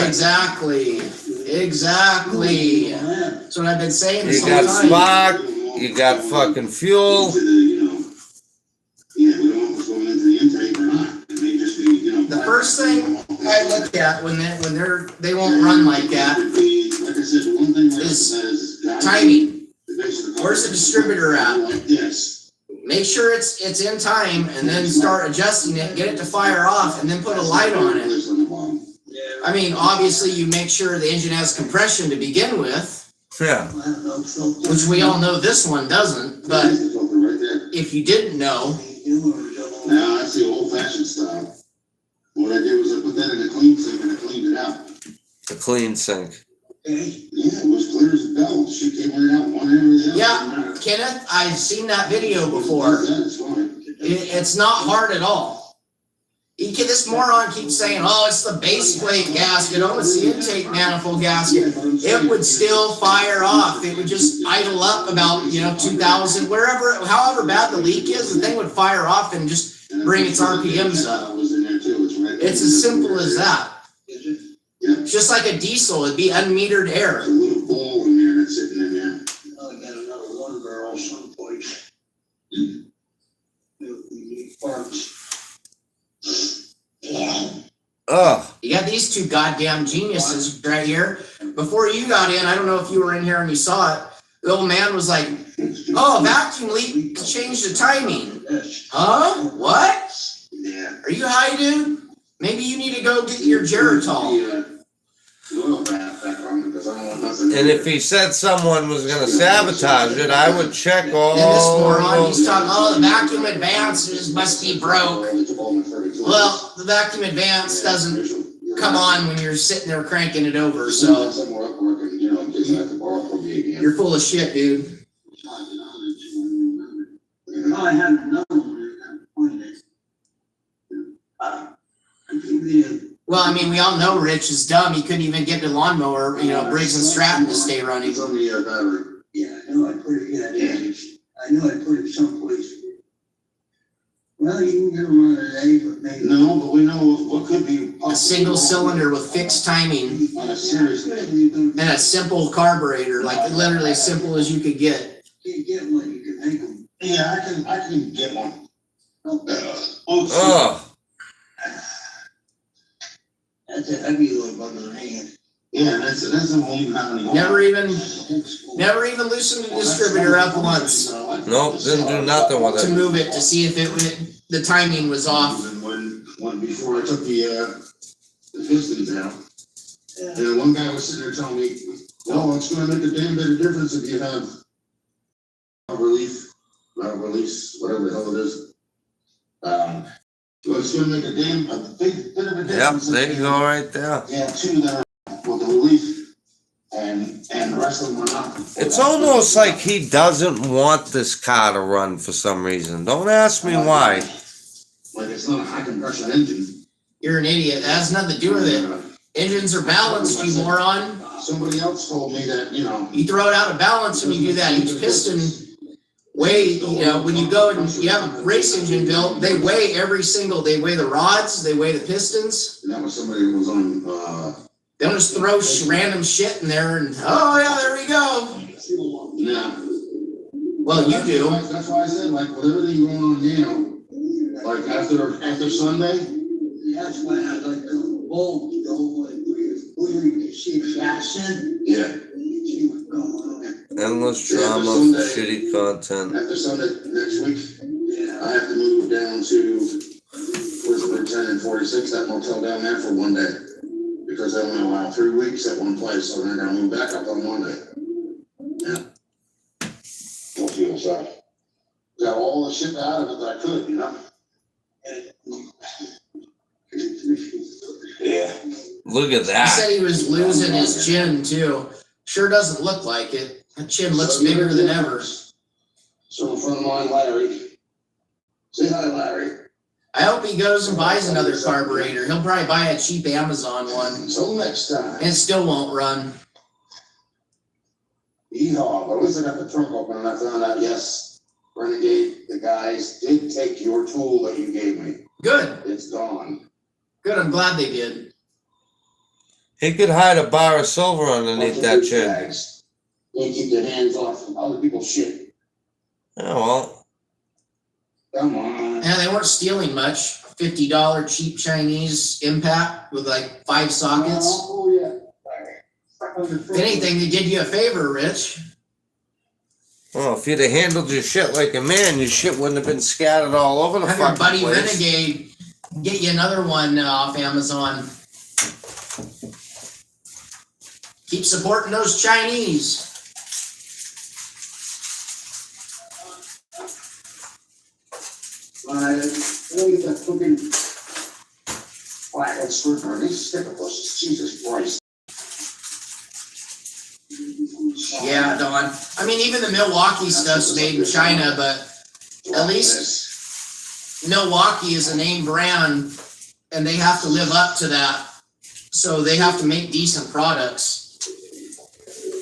Exactly. Exactly. That's what I've been saying this You whole got time. spark, you got fucking fuel. Into the, you know, yeah, we don't know what's going into the intake or not. It may just be, you know. The first thing I look at when they won't run like that Like I said, the one thing that is is timing. basic Where's the distributor at? like this. Make sure it's in time and then start adjusting it, get it to fire off, and then put a light on it. I mean, obviously you make sure the engine has compression to begin with, Yeah. which we all know this one doesn't, but Right there. if you didn't know, Now, that's the old fashioned style. What I did was I put that in a clean sink and I cleaned it out. A clean sink. Yeah, it was clear as a bell. Shit came right out one end or the other. Yeah. Kenneth, I've seen that video before. That's fine. It's not hard at all. This moron keeps saying, oh, it's the base plate gasket, oh, it's the intake manifold gasket. It would still fire off. It would just idle up about, 2,000, however bad the leak is, the thing would fire off and just bring its RPMs up. It's as simple as that. It's just like a diesel, it'd be unmetered air. There's a little ball in there that's sitting in there. I got another one barrel someplace. Parts. Ugh. You got these two goddamn geniuses right here. Before you got in, I don't know if you were in here and you saw it, the old man was like, oh, vacuum leak changed the timing. Huh? What? Yeah. Are you high, dude? Maybe you need to go get your Geritol. And if he said someone was gonna sabotage it, I would check all. And this moron, he's talking, oh, the vacuum advance must be broke. Well, the vacuum advance doesn't come on when you're sitting there cranking it over, so you're full of shit, dude. No, I had another one. Well, I mean, we all know Rich is dumb. He couldn't even get the lawnmower, Briggs and Stratton to stay running. It's on the battery. Yeah, I know I put it, I knew I put it someplace. Well, you can get them on today, but maybe. No, but we know what could be. A single cylinder with fixed timing On a serious note. and a simple carburetor, like literally as simple as you could get. Can't get one, you can make them. Yeah, I can get one. Oh, That's a heavy little bundle of hand. Yeah, that's a won't even have any. Never even loosened the distributor up once nope, didn't do nothing with to it. move it to see if the timing was off. And when before I took the pistons out, and one guy was sitting there telling me, "Oh, it's going to make a damn bit of difference if you have a release, whatever the hell it is." So it's going to make a big bit of a Yep, difference. there you go right there. Yeah, two that are with the relief, and the rest of them are not. It's almost like he doesn't want this car to run for some reason. Don't ask me why. Like it's not a high compression engine. You're an idiot. That has nothing to do with it. Engines are balanced, you moron. Somebody else told me that, You throw it out of balance when you do that. Each piston when you go and you have a race engine built, they weigh they weigh the rods, they weigh the pistons. and that was somebody who was on, They don't just throw random shit in there and, oh yeah, there we go. yeah. Well, you do. That's why I said, like, with everything going on now, like after Sunday, That's why I like the bulb, the whole, like, where you can see fasten, yeah, see what's going on. Endless drama, shitty content. after Sunday next week, Yeah. I have to move down to, where's Route 10 and 46, that motel down there for one day. Because they only allow 3 weeks at one place, so they're gonna move back up on Monday. Yeah. Don't feel sorry. Got all the shit out of it that I could, Yeah. Look at He that. said he was losing his chin too. Sure doesn't look like it. That chin looks bigger than ever. So a friend of mine, Larry. Say hi, Larry. I hope he goes and buys another carburetor. He'll probably buy a cheap Amazon one Until next time. and it still won't run. Yeehaw, but at least I got the trunk open and I found out, yes, Renegade, the guys did take your tool that you gave me. Good. It's gone. Good. I'm glad they did. He could hide a bar of silver underneath that chin. Bags. Can't keep their hands off other people's shit. Oh, well. Come on. And they weren't stealing much. $50 cheap Chinese impact with like 5 sockets. Oh, yeah. If anything, they did you a favor, Rich. Well, if you'd have handled your shit like a man, your shit wouldn't have been scattered all over the Have your fucking buddy place. Renegade get you another one off Amazon. Keep supporting those Chinese. Let me get that fucking flathead screwdriver. These sticker bushes, Jesus Christ. Yeah, Don. I mean, even the Milwaukee stuff's made in China, but at least Milwaukee is a name brand and they have to live up to that. So they have to make decent products.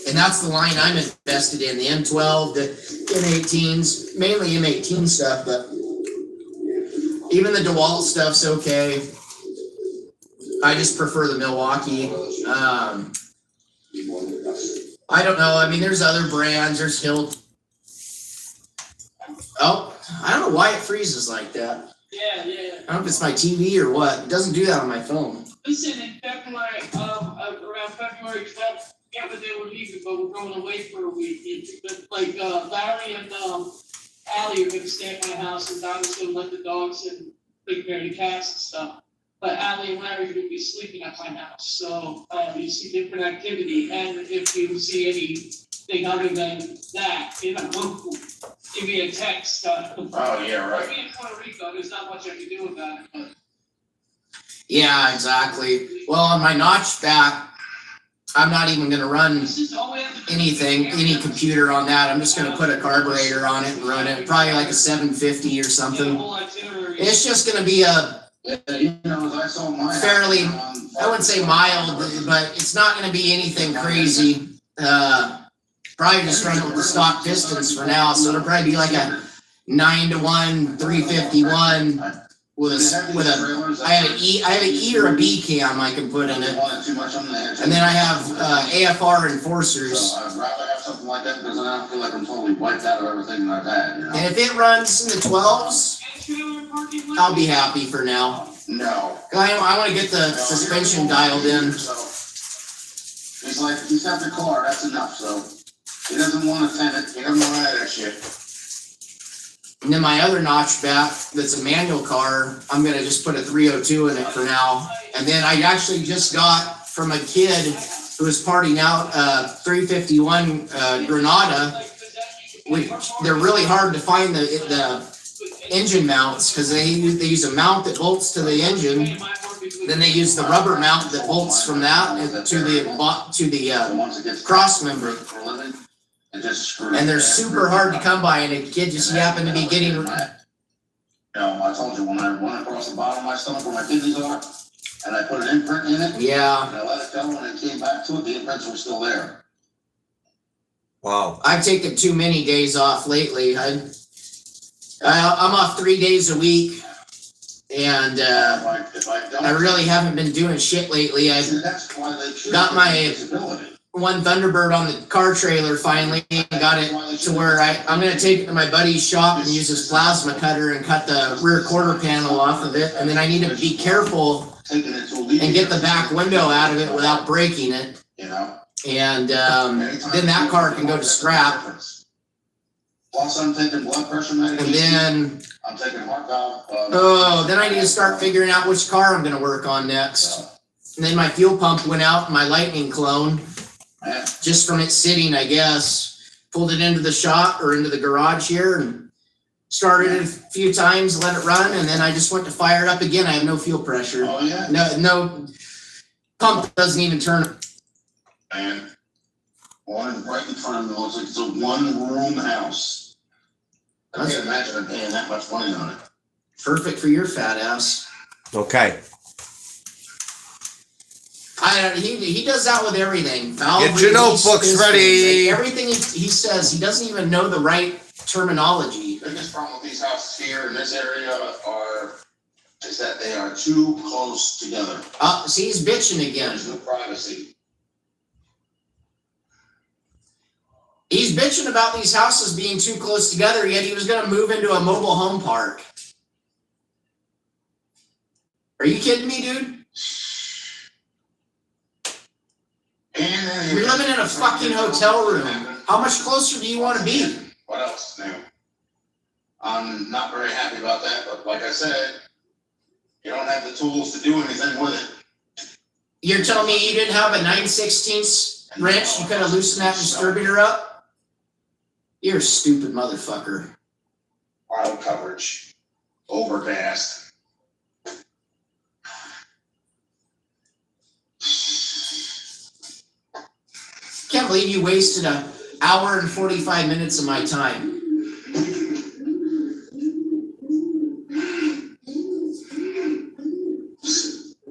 And that's the line I'm invested in, the M12, the M18s, mainly M18 stuff, but even the DeWalt stuff's okay. I just prefer the Milwaukee. I don't know. I mean, there's other brands. There's Hill. Oh, I don't know why it freezes like that. Yeah. I don't know if it's my TV or what. It doesn't do that on my phone. Listen, in February, around February 12th, yeah, but they were leaving, but we're going away for a week. Larry and Allie are gonna stay at my house, and Donna's gonna let the dogs and take care of the cats and stuff. But Allie and Larry are gonna be sleeping at my house, so you see different activity, and if you see anything other than that, give me a text. Oh, yeah, right. Me in Puerto Rico, there's not much I can do about it, but. Yeah, exactly. Well, on my notch back, I'm not even going to run This is all we have to do. anything, any computer on that. I'm just going to put a carburetor on it and run it. Probably like a 750 or Yeah, the something. whole itinerary. It's just going to be a As I saw mine. fairly, I wouldn't say mild, but it's not going to be anything crazy. Probably just run it with the stock pistons for now. So it'll probably be like a 9-to-1, 351 with a I have an E or a B cam I can put in it. Too much on the edge. And then I have AFR enforcers. So I'd rather have something like that because then I don't feel like I'm totally wiped out of everything that I've had, you know? And if it runs in the 12s, I'll be happy for now. No. I want to get the suspension dialed in. So, he's like, he's got the car, that's enough, so. He doesn't want to send it, he doesn't want that shit. And then my other notchback, that's a manual car, I'm gonna just put a 302 in it for now. And then I actually just got from a kid who was partying out, 351 Granada. They're really hard to find the engine mounts because they use a mount that bolts to the engine. Then they use the rubber mount that bolts from that to the Once it gets cross member. for a living, it just screws. And they're super hard to come by, and a kid just happened to be getting. No, I told you, when I went across the bottom of my stomach where my kidneys are, and I put an imprint in it, Yeah, and I let it go, when it came back to it, the imprints were still there. Wow. I've taken too many days off lately. I'm off 3 days a week, and If I don't. I really haven't been doing shit lately. I See, that's why they choose got my- disability. one Thunderbird on the car trailer finally, and got it to where I'm gonna take it to my buddy's shop and use his plasma cutter and cut the rear quarter panel off of it. And then I need to be careful Taking it to alleviate. and get the back window out of it without breaking it. You know? And then that car can go to scrap. Plus, I'm taking blood pressure And medication. then, I'm taking heart valve. then I need to start figuring out which car I'm gonna work on next. And then my fuel pump went out in my Lightning clone, Yeah. just from it sitting, I guess. Pulled it into the shop or into the garage here and started it a few times, let it run, and then I just went to fire it up again. I have no fuel pressure. Oh, yeah? No pump doesn't even turn. And one right in front of me looks like it's a one-room house. I can't imagine I'm paying that much money on it. Perfect for your fat ass. Okay. He does that with everything. Valve Get your release notebooks pistons, ready. like everything he says, he doesn't even know the right terminology. The biggest problem with these houses here in this area is that they are too close together. See, he's bitching again. There's no privacy. He's bitching about these houses being too close together, yet he was going to move into a mobile home park. Are you kidding me, dude? And You're living in a fucking hotel room. How much closer do you want to be? What else new? I'm not very happy about that, but like I said, you don't have the tools to do anything with it. You're telling me you didn't have a 9/16 wrench? You could have loosened that distributor up? You're a stupid motherfucker. Auto coverage, overcast. Can't believe you wasted an hour and 45 minutes of my time.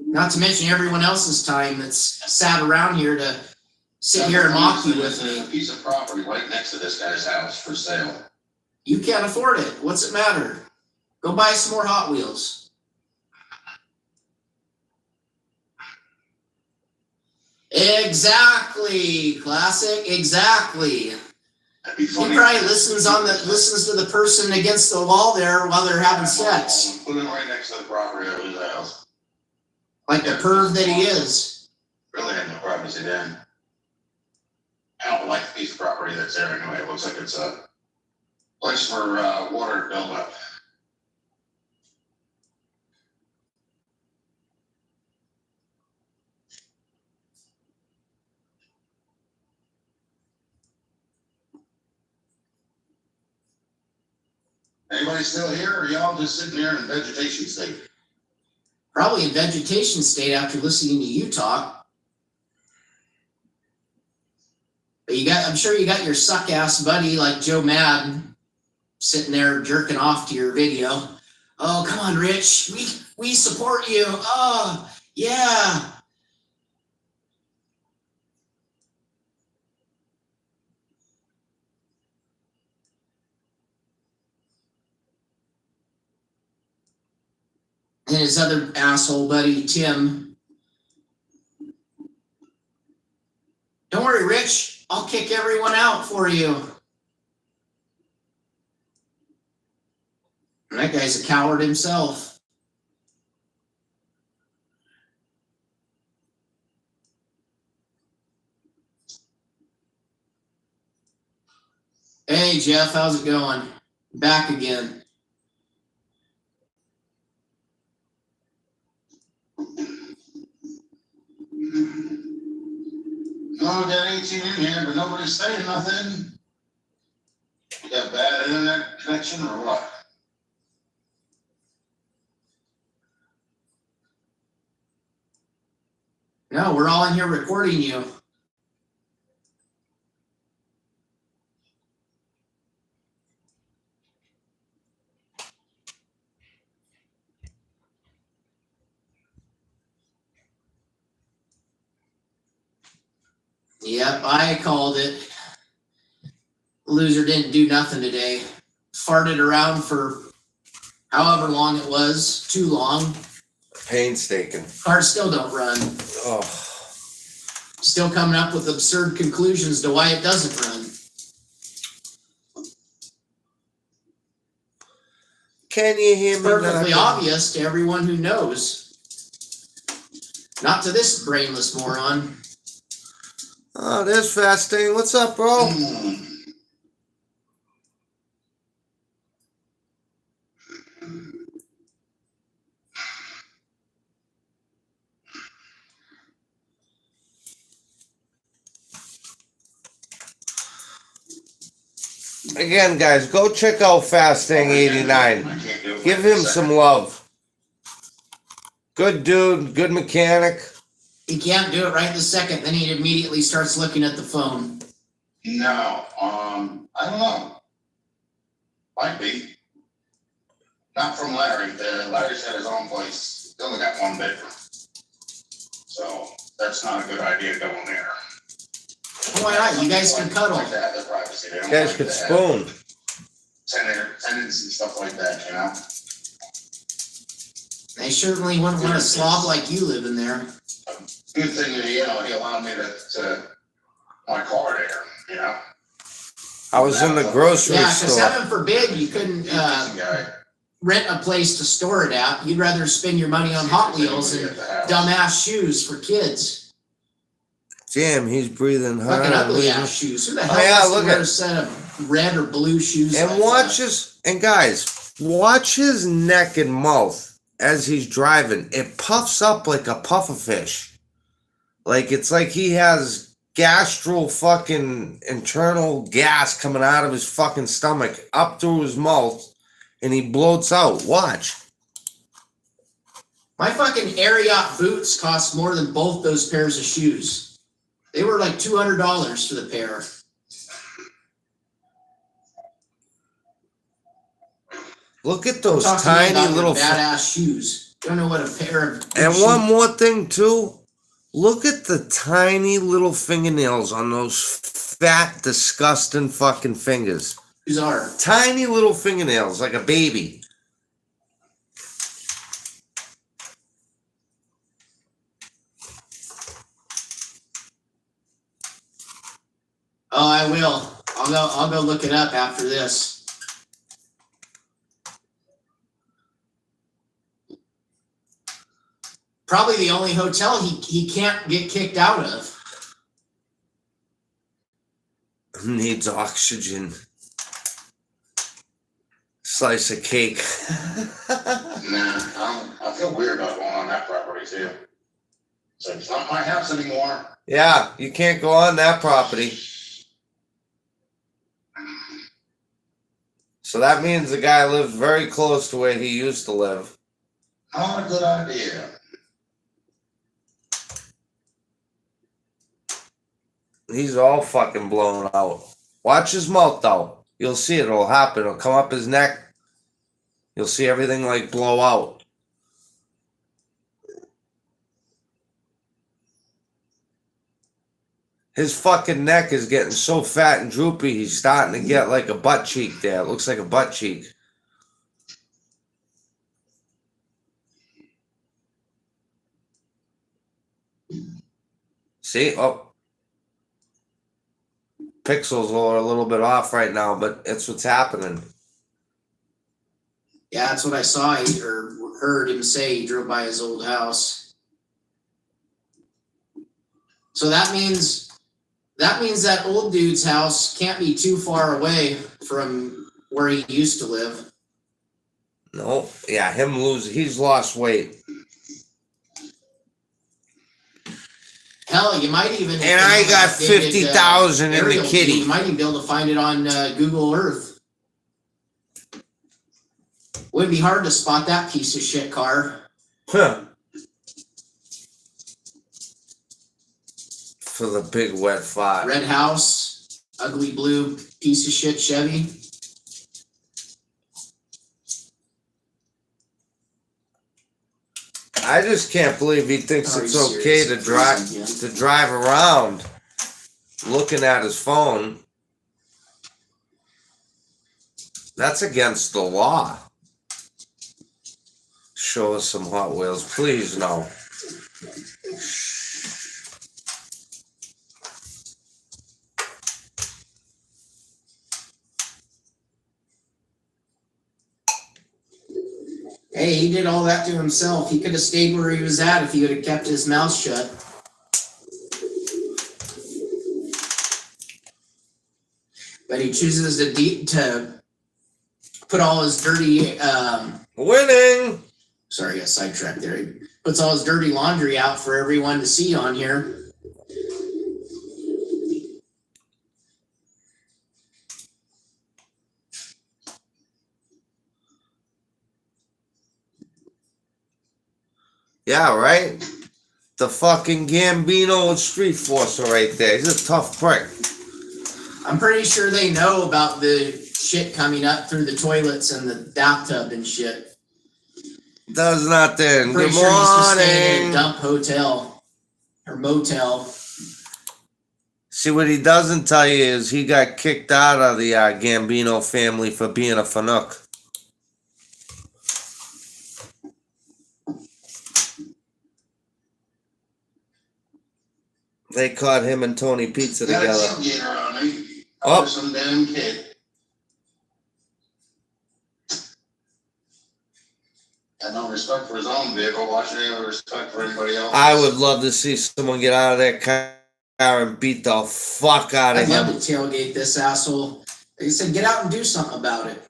Not to mention everyone else's time that's sat around here to sit here and mock you with There's me. a piece of property right next to this guy's house for sale. You can't afford it. What's it matter? Go buy some more Hot Wheels. Exactly, classic. Exactly. That'd be He funny. probably listens to the person against the wall there while they're having sex, Put it right next to the property of his house. like the perv that he is. Really had no privacy then. I don't like the piece of property that's there anyway. It looks like it's a place for water buildup. Anybody still here, or y'all just sitting there in vegetation state? Probably in vegetation state after listening to you talk. But I'm sure you got your suck ass buddy like Joe Madden sitting there jerking off to your video. Oh, come on, Rich. We support you. Oh, yeah. And his other asshole buddy, Tim. Don't worry, Rich. I'll kick everyone out for you. And that guy's a coward himself. Hey, Jeff, how's it going? Back again. No, got 18 in here, but nobody's saying nothing. You got bad internet connection or what? No, we're all in here recording you. Yep, I called it. Loser didn't do nothing today. Farted around for however long it was. Too long. Painstaking. Cars still don't run. Oh. Still coming up with absurd conclusions to why it doesn't run. Can you hear It's me? perfectly knocking? obvious to everyone who knows. Not to this brainless moron. Oh, there's Fasting. What's up, bro? Again, guys, go check out Fasting 89. I can't do it Give right him this some second. love. Good dude, good mechanic. He can't do it right this second, then he immediately starts looking at the phone. No, I don't know. Might be. Not from Larry. Larry's got his own place. He's only got one bedroom. So that's not a good idea going there. Why not? You guys can cuddle. Like to have their privacy. They You don't guys like could to have spoon. tenants and stuff like that, you know? They certainly wouldn't want a slob like you live in there. Good thing that, you know, he allowed me to my car there, you know? I was in the grocery Yeah, because store. heaven forbid you couldn't Decent guy. rent a place to store it at. You'd rather spend your money on Hot Wheels and dumbass shoes for kids. Damn, he's breathing hard. Fucking ugly ass shoes. Who the hell yeah, wants to look wear at- a set of red or blue shoes? And like watch that? his, and guys, watch his neck and mouth as he's driving. It puffs up like a pufferfish. Like, it's like he has gastral fucking internal gas coming out of his fucking stomach up through his mouth, and he bloats out. Watch. My fucking Ariat boots cost more than both those pairs of shoes. They were like $200 for the pair. Look at those Talk to me tiny about your little. badass shoes. Don't know what a pair of. And shoes- one more thing too. Look at the tiny little fingernails on those fat, disgusting fucking fingers. shoes are. Tiny little fingernails like a baby. Oh, I will. I'll go look it up after this. Probably the only hotel he can't get kicked out of. Needs oxygen. Slice of cake. Nah, I feel weird about going on that property too. So it's not my house anymore. Yeah, you can't go on that property. So that means the guy lives very close to where he used to live. Not a good idea. He's all fucking blown out. Watch his mouth though. You'll see it. It'll happen. It'll come up his neck. You'll see everything like blow out. His fucking neck is getting so fat and droopy, he's starting to get like a butt cheek there. It looks like a butt cheek. See? Oh. Pixels are a little bit off right now, but it's what's happening. Yeah, that's what I saw or heard him say. He drove by his old house. So that means that old dude's house can't be too far away from where he used to live. No, yeah, he's lost weight. Hell, you might even. And I got 50,000 in the aerial kitty. view, you might even be able to find it on Google Earth. Wouldn't be hard to spot that piece of shit car. Huh. For the big wet fart. Red house, ugly blue piece of shit Chevy. I just can't believe he thinks Are it's you okay serious? to drive around looking at his phone. That's against the law. Show us some Hot Wheels, please. No. Hey, he did all that to himself. He could have stayed where he was at if he would have kept his mouth shut. But he chooses to put all his dirty, Winning. sorry, I got sidetracked there. He puts all his dirty laundry out for everyone to see on here. Yeah, right? The fucking Gambino and Street Forcer right there. He's a tough prick. I'm pretty sure they know about the shit coming up through the toilets and the bathtub and shit. Does nothing. Pretty Good sure he's just staying in a morning. dump hotel or motel. See, what he doesn't tell you is he got kicked out of the Gambino family for being a Fanuc. They caught him and Tony Pizza Got a together. tailgater on me. Oh. Or some damn kid. Had no respect for his own vehicle, why should he have respect for anybody else? I would love to see someone get out of that car and beat the fuck out of I'd love him. to tailgate this asshole. They said, get out and do something about it.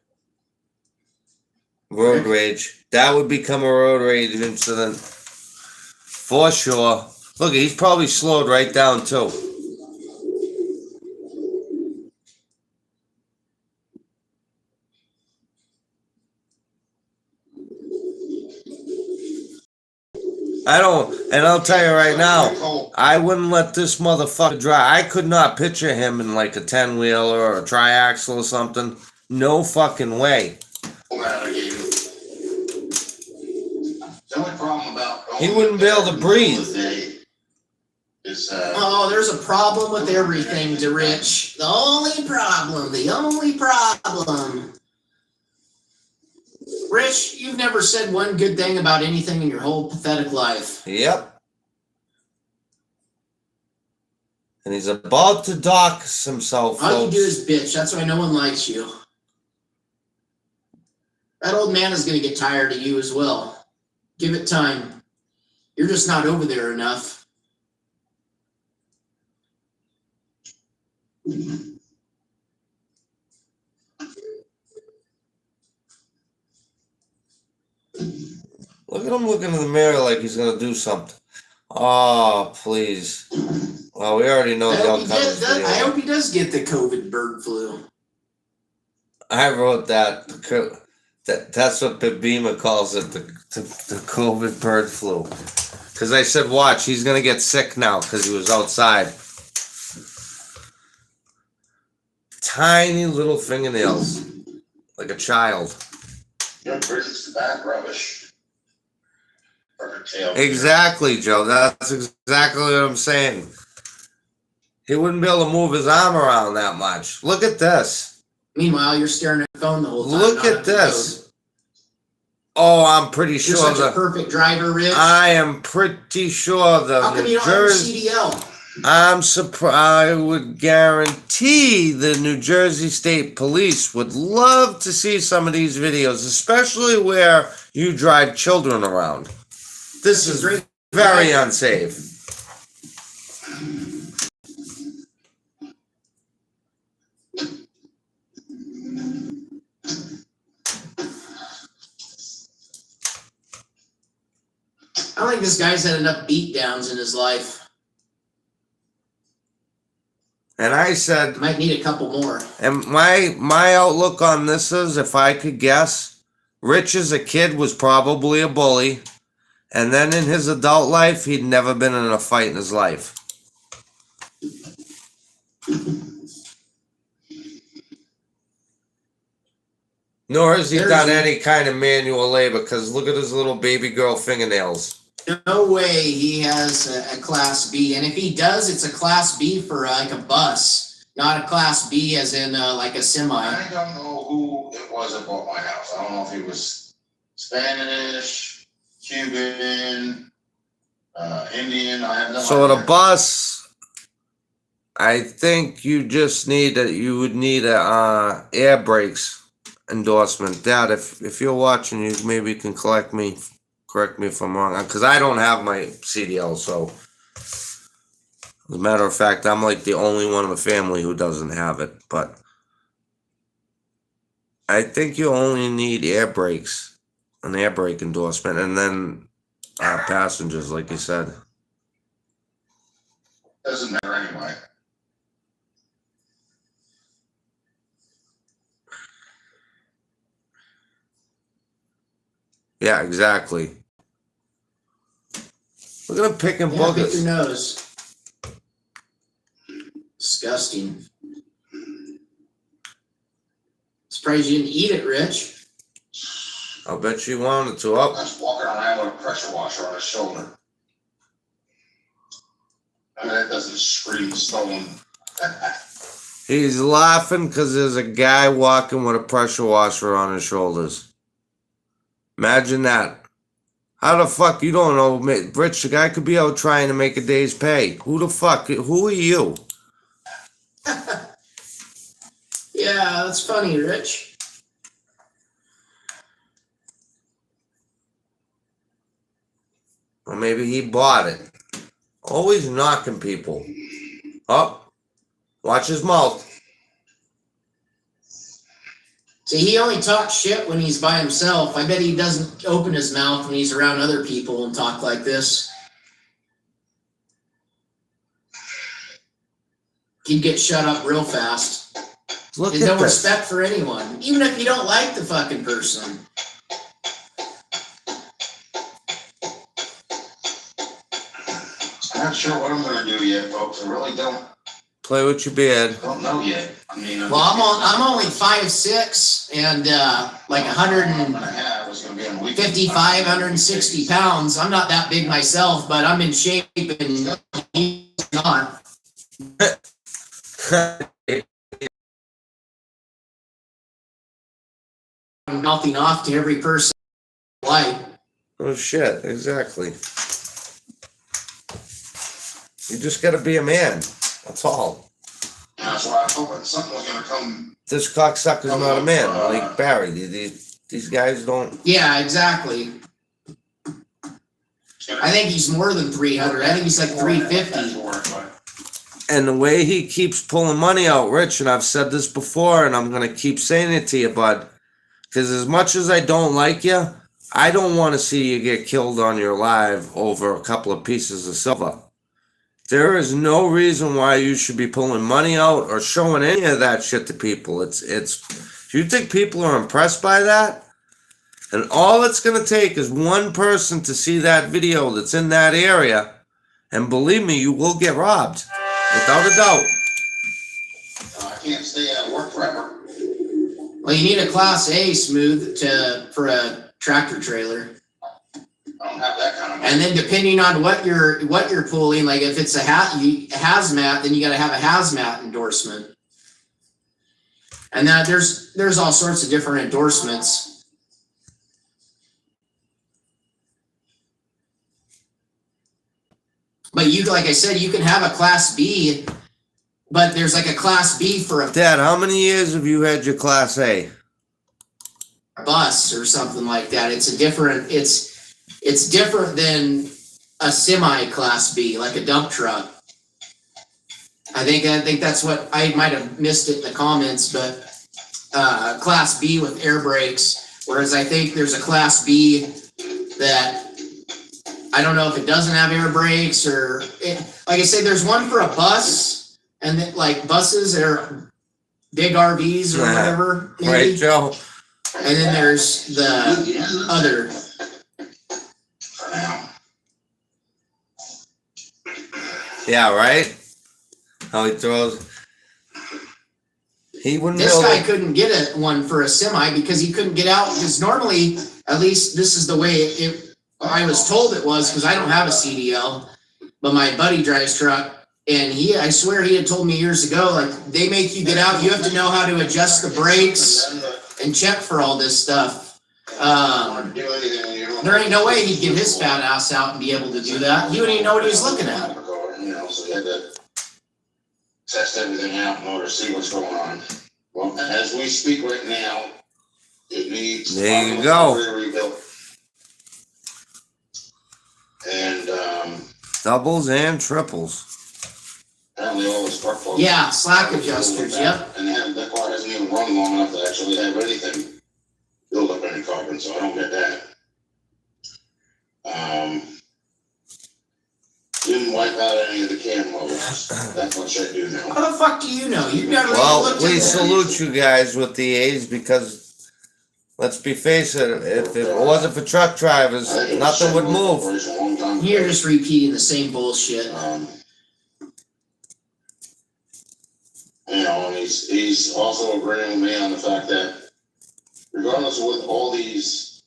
Road rage. That would become a road rage incident. For sure. Look, he's probably slowed right down too. I don't, and I'll tell you right now, I wouldn't let this motherfucker drive. I could not picture him in like a 10-wheeler or a triaxle or something. No fucking way. The only problem about He wouldn't be able to breathe. Is, Oh, there's a problem with everything, to Rich. The only problem. Rich, you've never said one good thing about anything in your whole pathetic life. Yep. And he's about to dox himself, All you folks. do is bitch. That's why no one likes you. That old man is going to get tired of you as well. Give it time. You're just not over there enough. Look at him looking in the mirror like he's gonna do something. Oh, please. Well, we already know I the hope, outcome of the I hope video. he does get the COVID bird flu. I wrote that. That's what Bima calls it, the COVID bird flu. Because I said, watch, he's gonna get sick now because he was outside. Tiny little fingernails, like a child. Brings the back rubbish. Or her tail. Exactly, Joe. That's exactly what I'm saying. He wouldn't be able to move his arm around that much. Look at this. Meanwhile, you're staring at the phone the whole time. Look not at the this. road. Oh, I'm pretty You're sure such a that perfect driver, Rich. I am pretty sure the How come New you don't have your Jersey. CDL? I'm surprised. I would guarantee the New Jersey State Police would love to see some of these videos, especially where you drive children around. This is very unsafe. I don't think this guy's had enough beatdowns in his life. And I said, Might need a couple more. and my outlook on this is, if I could guess, Rich as a kid was probably a bully, and then in his adult life, he'd never been in a fight in his life. Nor has he done any kind of manual labor, because look at his little baby girl fingernails. No way he has a class B, and if he does, it's a class B for like a bus, not a class B as in like a semi. I don't know who it was that bought my house. I don't know if he was Spanish, Cuban, Indian. I have no So idea. the bus, I think you would need a air brakes endorsement. Dad, if you're watching, you maybe can correct me if I'm wrong, because I don't have my CDL. So as a matter of fact, I'm like the only one in the family who doesn't have it. But I think you only need air brakes, an air brake endorsement, and then passengers, like you said. Doesn't matter anyway. Yeah, exactly. Look at him picking Yeah, pick boogers. your nose. Disgusting. Surprised you didn't eat it, Rich. I'll bet you wanted to. I Up. was walking around with a pressure washer on his shoulder. I mean, that doesn't scream stolen. He's laughing because there's a guy walking with a pressure washer on his shoulders. Imagine that. How the fuck, you don't know, Rich, the guy could be out trying to make a day's pay. Who the fuck, who are you? Yeah, that's funny, Rich. Or maybe he bought it. Always knocking people. Up. Watch his mouth. See, he only talks shit when he's by himself. I bet he doesn't open his mouth when he's around other people and talk like this. He'd get shut up real fast. Look There's at no this. respect for anyone, even if you don't like the fucking person. I'm not sure what I'm gonna do yet, folks. I really don't Play with your beard. know yet. I mean, Well, I'm only 5'6" and like what 155, I'm gonna have is gonna be on weekends. 160 pounds. I'm not that big myself, but I'm in shape and he's not. I'm mouthing off to every person I like. Oh shit, exactly. You just gotta be a man. That's all. That's why I thought that something was gonna come. This cocksucker's not a man, like Barry. These guys don't. Yeah, exactly. I think he's more than 300. I think he's like 350. And the way he keeps pulling money out, Rich, and I've said this before, and I'm gonna keep saying it to you, bud. Because as much as I don't like you, I don't want to see you get killed on your live over a couple of pieces of silver. There is no reason why you should be pulling money out or showing any of that shit to people. It's. If you think people are impressed by that, and all it's gonna take is one person to see that video that's in that area, and believe me, you will get robbed, without a doubt. I can't stay out of work forever. Well, you need a Class A smooth for a tractor trailer. I don't have that kind of money. And then depending on what you're pulling, like if it's a hazmat, then you got to have a hazmat endorsement. And that there's all sorts of different endorsements. But you, like I said, you can have a class B, but there's like a class B for a Dad, how many years have you had your Class A? bus or something like that. It's different than a semi class B, like a dump truck. I think that's what I might have missed it in the comments, but class B with air brakes, whereas I think there's a class B that I don't know if it doesn't have air brakes or like I say, there's one for a bus, and then like buses are big RVs or Yeah. whatever, maybe. Right, Joe? And then there's the other. For now. Yeah, right? How he throws. He wouldn't This build guy it. couldn't get one for a semi because he couldn't get out. Because normally, at least this is the way I was told it was, because I don't have a CDL, but my buddy drives truck, and I swear he had told me years ago, like they make you get out. You have to know how to adjust the brakes and check for all this stuff. There ain't no way he'd get his fat ass out and be able to do that. He wouldn't even know what he was looking at. You know, so you had to test everything out in order to see what's going on. Well, as we speak right now, it needs. There you go. Rebuilt. And, Doubles and triples. apparently all the spark plugs. Yeah, slack adjusters, yep. And that car hasn't even run long enough to actually have anything build up any carbon, so I don't get that. Didn't wipe out any of the cam levels. That's what should do now. How the fuck do you know? You've never even Well, looked we at that. salute you guys with the A's because, let's be face it, if it wasn't for truck drivers, I think it was nothing would scheduled move. operation a long time You're ago. just repeating the same bullshit. You know, and he's also agreeing with me on the fact that regardless of what all these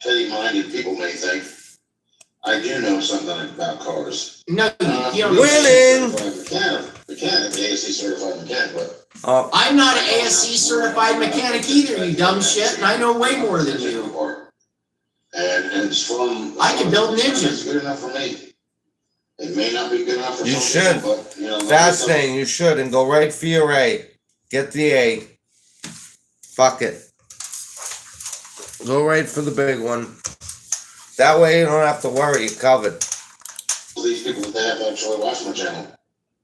petty-minded people may think, I do know something about cars. No, you don't. Winning! Mechanic, ASC certified mechanic, but I'm not an ASC certified mechanic either, you dumb shit, and I know way more than you. And it's from. I can build an engine. It's good enough for me. It may not be good enough for You some should. people, but, you know. Fast thing, you should, and go right for your A. Get the A. Fuck it. Go right for the big one. That way you don't have to worry, you're covered. These people that they have to actually watch my channel.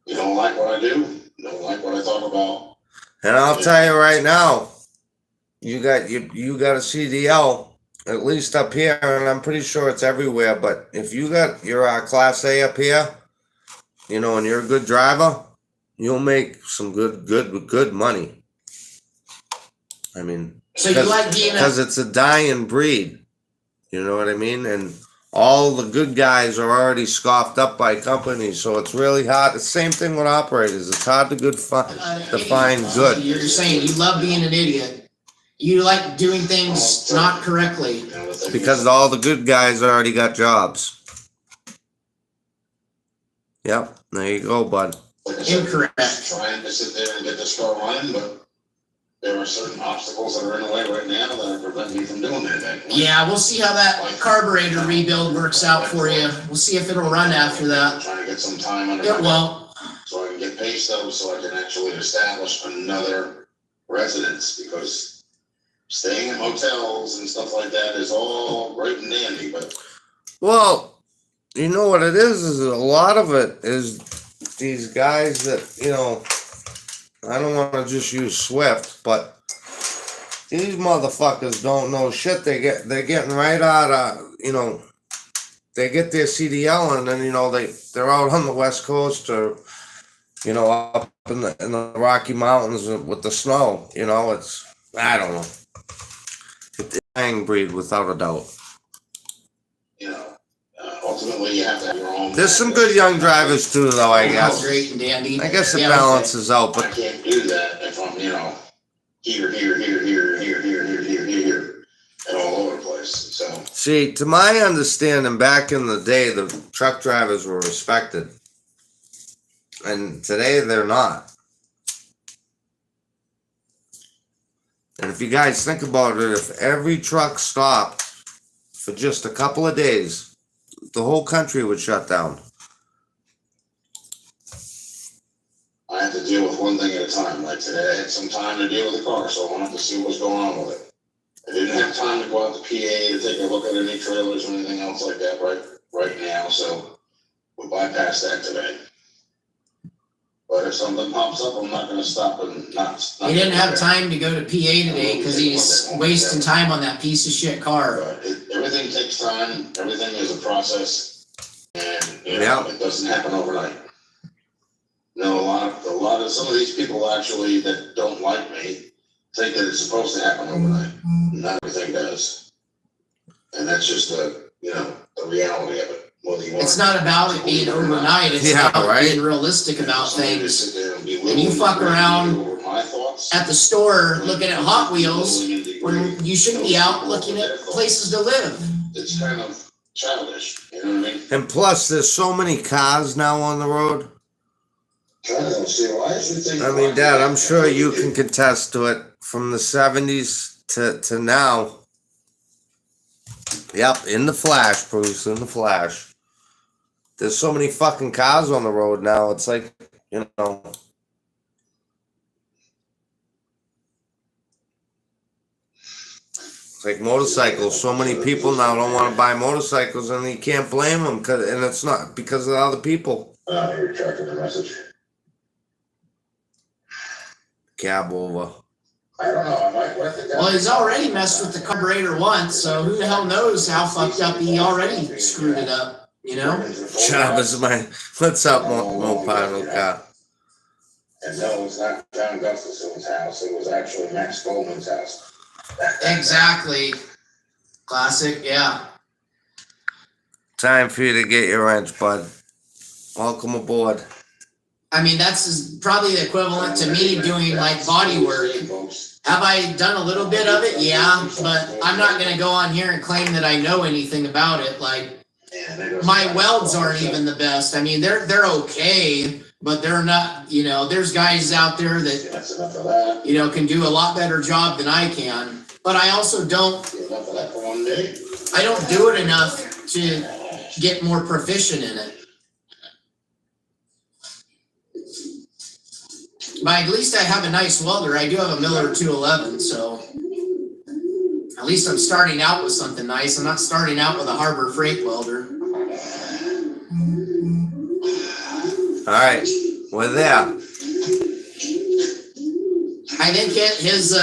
You don't like what I do, don't like what I talk about. And I'll tell you right now, you got a CDL, at least up here, and I'm pretty sure it's everywhere, but if you're Class A up here, you know, and you're a good driver, you'll make some good money. I mean, So you like being a, because it's a dying breed. You know what I mean? And all the good guys are already scoffed up by companies, so it's really hard. The same thing with operators. It's hard to define good. You're saying you love being an idiot. You like doing things not correctly. You know, the thing Because is, all the good guys already got jobs. Yep, there you go, bud. like I said, Incorrect. trying to sit there and get this car running, but there are certain obstacles that are in the way right now that are preventing me from doing anything. Yeah, we'll see how that carburetor rebuild works out for you. We'll see if it'll run after I'm that. trying to get some time under It my belt won't. so I can get pay stubs, so I can actually establish another residence, because staying in hotels and stuff like that is all great and dandy, but Well, you know what it is a lot of it is these guys that, you know, I don't want to just use Swift, but these motherfuckers don't know shit. They're getting right out of, you know, they get their CDL and then, you know, they're out on the West Coast or, you know, up in the Rocky Mountains with the snow. You know, it's, I don't know. It's a dying breed without a doubt. you know, ultimately you have to have your own. There's some good young drivers too, though, I Oh, guess. great and dandy. I guess it Yeah, balances out, I but can't do that if I'm, you know, here, and all over the place, so. see, to my understanding, back in the day, the truck drivers were respected. And today they're not. And if you guys think about it, if every truck stopped for just a couple of days, the whole country would shut down. one thing at a time. Like today, I had some time to deal with the car, so I wanted to see what's going on with it. I didn't have time to go out to PA to take a look at any trailers or anything else like that right now, so we bypassed that today. But if something pops up, I'm not gonna stop and not. He didn't have time to go to PA today because he's wasting time on that piece of shit car. But everything takes time, everything is a process, and, you know, Yeah. it doesn't happen overnight. No, a lot of, some of these people actually that don't like me think that it's supposed to happen overnight. Not everything does. And that's just the reality of it. Whether you want It's not about it being overnight, it's Yeah, about right. being realistic about somebody to things. sit there and be And you willing fuck to around over my thoughts. At the store looking at Hot Wheels when you should be out looking at places to live. It's kind of childish, you know what I mean? And plus, there's so many cars now on the road. I don't see why I should think. I mean, Dad, I'm sure you can contest to it. From the 70s to now. Yep, in the flash, Bruce, in the flash. There's so many fucking cars on the road now. It's like, you know. It's like motorcycles. So many people now don't want to buy motorcycles, and you can't blame them. And it's not because of the other people. You're tracking the message. Cab over. I don't know, I might work it down. Well, he's already messed with the carburetor once, so who the hell knows how fucked up he already screwed it up, you know? Chavez, what's up, Mopano car? And no, it's not John Gustafson's house, it was actually Max Goldman's house. Exactly. Classic, yeah. Time for you to get your wrench, bud. Welcome aboard. I mean, probably the equivalent to me doing like body work. Have I done a little bit of it? Yeah, but I'm not going to go on here and claim that I know anything about it. Like, my welds aren't even the best. I mean, they're okay, but they're not, you know, there's guys out there that, That's enough of that. you know, can do a lot better job than I can. But I also don't Enough of that for one day. I don't do it enough to get more proficient in it. But at least I have a nice welder. I do have a Miller 211, so at least I'm starting out with something nice. I'm not starting out with a Harbor Freight welder. All right, we're there. I think his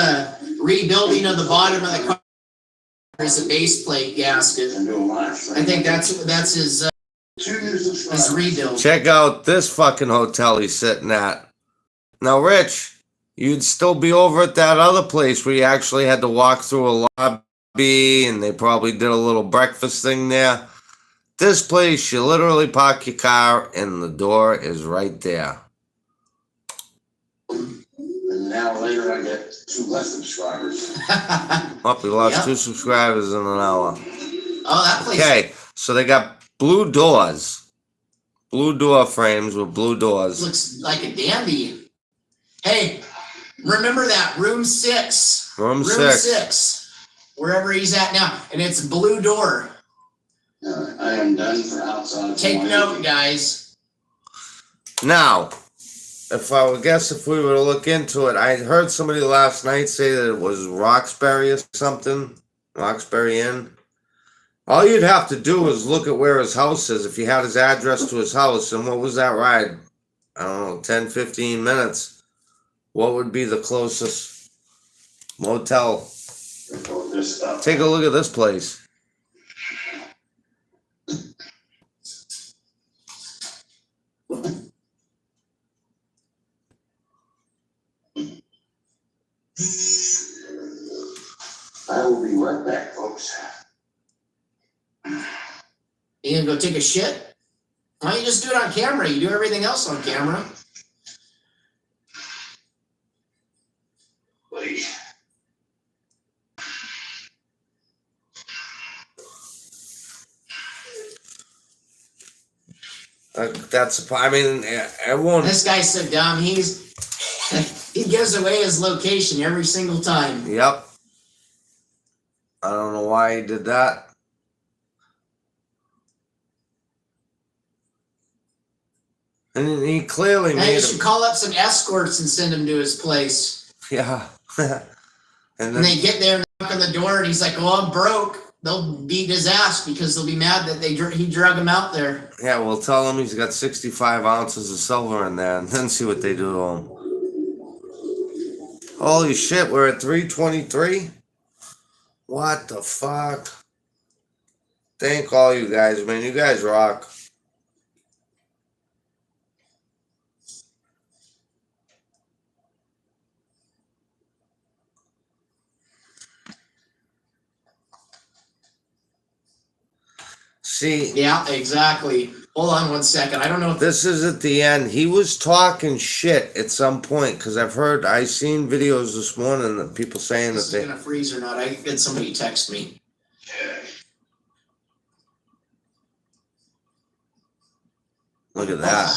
rebuilding of the bottom of the car is a base plate gasket. And do a live stream. I think that's his 2 new subscribers. rebuild. Check out this fucking hotel he's sitting at. Now, Rich, you'd still be over at that other place where you actually had to walk through a lobby and they probably did a little breakfast thing there. This place, you literally park your car and the door is right there. And now later I get 2 less subscribers. Oh, we lost Yep. 2 subscribers in an hour. Oh, that place. Okay, so they got blue doors. Blue door frames with blue doors. Looks like a dandy. Hey, remember that room 6? Room 6. Wherever he's at now, and it's a blue door. I am done for outside. Take note, guys. Now, if we were to look into it, I heard somebody last night say that it was Roxbury or something. Roxbury Inn. All you'd have to do is look at where his house is. If you had his address to his house, and what was that ride? I don't know, 10, 15 minutes. What would be the closest motel? This stuff. Take a look at this place. I will be right back, folks. You gonna go take a shit? Why don't you just do it on camera? You do everything else on camera. Buddy. I mean, everyone. This guy's so dumb. He gives away his location every single time. Yep. I don't know why he did that. And he clearly Now made you him. should call up some escorts and send him to his place. Yeah. and And then, they get there and knock on the door, and he's like, "Oh, I'm broke." They'll beat his ass because they'll be mad that he drug him out there. yeah, we'll tell him he's got 65 ounces of silver in there and then see what they do to him. Holy shit, we're at 323? What the fuck? Thank all you guys, man. You guys rock. See, Yeah, exactly. Hold on one second. I don't know if this is at the end. He was talking shit at some point because I seen videos this morning that people saying this that is gonna freeze or not. I had somebody text me. look at that.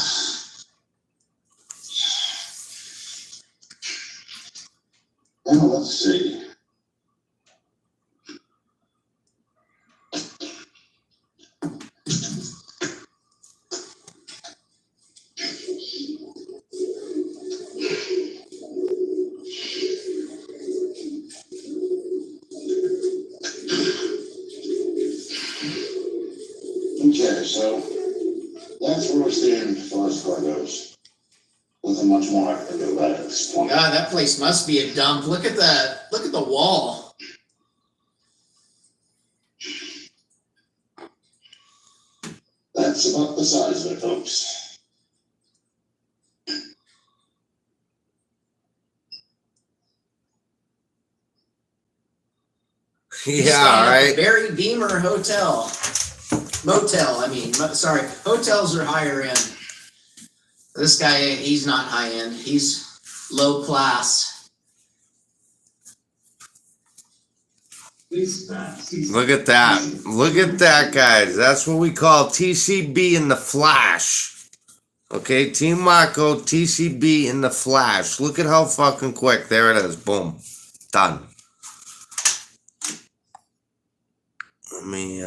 Now, let's see. Okay, so that's where we're standing as far as car goes. Nothing much more I can do about it at this point. God, that place must be a dump. Look at the wall. That's about the size of it, folks. Yeah, right. Barry Beamer Hotel. Motel, I mean. Sorry. Hotels are higher end. This guy, he's not high end. He's low class. Look at that. Look at that, guys. That's what we call TCB in the flash. Okay, Team Marco, TCB in the flash. Look at how fucking quick. There it is. Boom. Done. Let me,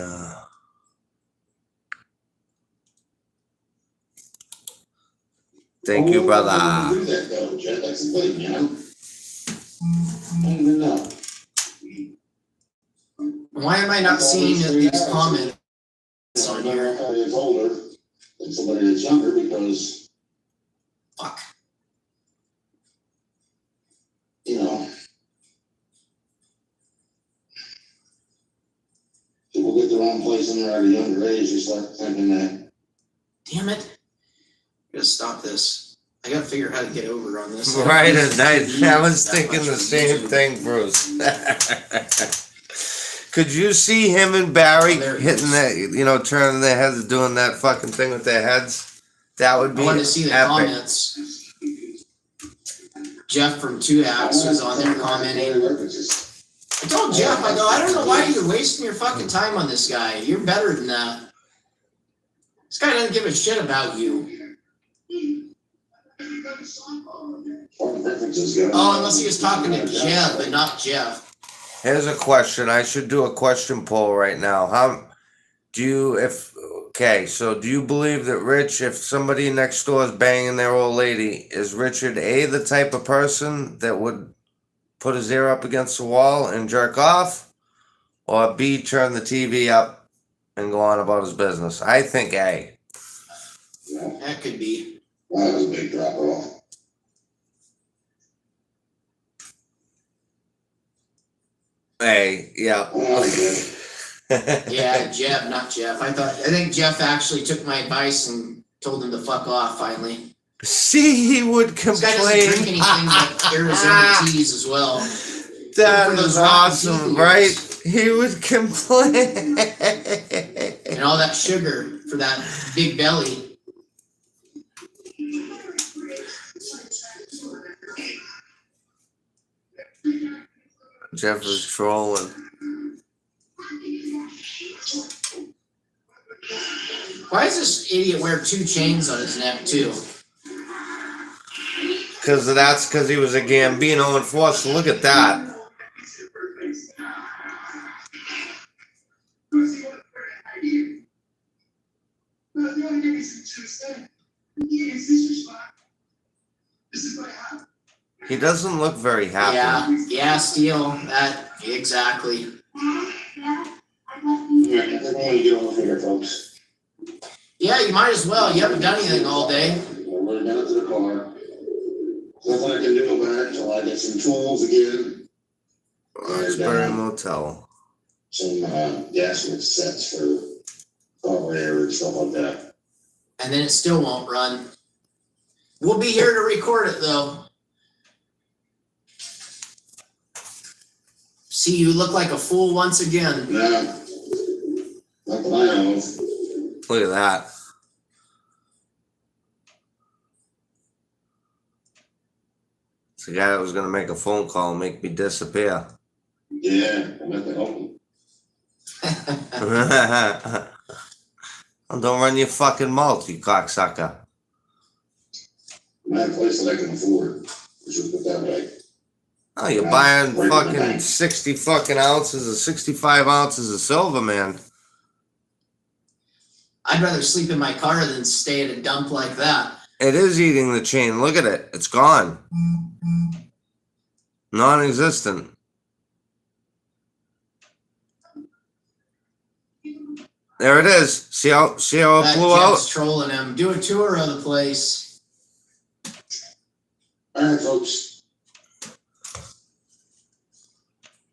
Thank you, brother. Do that though, Jed. That's the thing, you know? I don't even know. Why am I not seeing these comments on here? Somebody that's older than somebody that's younger because, Fuck. you know, people get their own place when they're at a younger age. You start thinking that, Damn it. I gotta stop this. I gotta figure out how to get over on this. Right at night. I was thinking the same thing, Bruce. Could you see him and Barry Oh, there it hitting is. that, turning their heads, doing that fucking thing with their heads? That would I be wanted to see the epic. comments. Jeff from Two Acts was on there commenting. I told Jeff, I go, I don't know why you're wasting your fucking time on this guy. You're better than that. This guy doesn't give a shit about you. Oh, unless he was talking to Jeff, but not Jeff. Here's a question. I should do a question poll right now. Do you believe that Rich, if somebody next door is banging their old lady, is Richard A the type of person that would put his ear up against the wall and jerk off? Or B, turn the TV up and go on about his business? I think A. That could be. That was a big drop off. A, yeah. Yeah, Jeff, not Jeff. I think Jeff actually took my advice and told him to fuck off finally. See, he would This guy doesn't drink complain. anything but Arizona teas as well. That For those is rotten awesome, tea right? beers. He would complain. And all that sugar for that big belly. Jeff is trolling. Why does this idiot wear 2 chains on his neck too? Because he was a Gambino enforcer. Look at that. He doesn't look very happy. Yeah, Steel, that, exactly. Yeah, I think I'm gonna get over here, folks. Yeah, you might as well, you haven't done anything all day. We're down to the car. Nothing I can do about it until I get some tools again. Roxbury Motel. Some gasket sets for carburetor and stuff like that. And then it still won't run. We'll be here to record it though. See, you look like a fool once again. Nah, not that I know of. Look at that. It's the guy that was gonna make a phone call and make me disappear. Yeah, I'm at the home. Well, don't run your fucking mouth, you cocksucker. I'm at a place that I can afford. We should put that way. Oh, you're buying fucking 60 fucking ounces or 65 ounces of silver, man. I'd rather sleep in my car than stay at a dump like that. It is eating the chain. Look at it. It's gone. Non-existent. There it is. See how it That blew kid's out? trolling him. Do a tour of the place. All right, folks.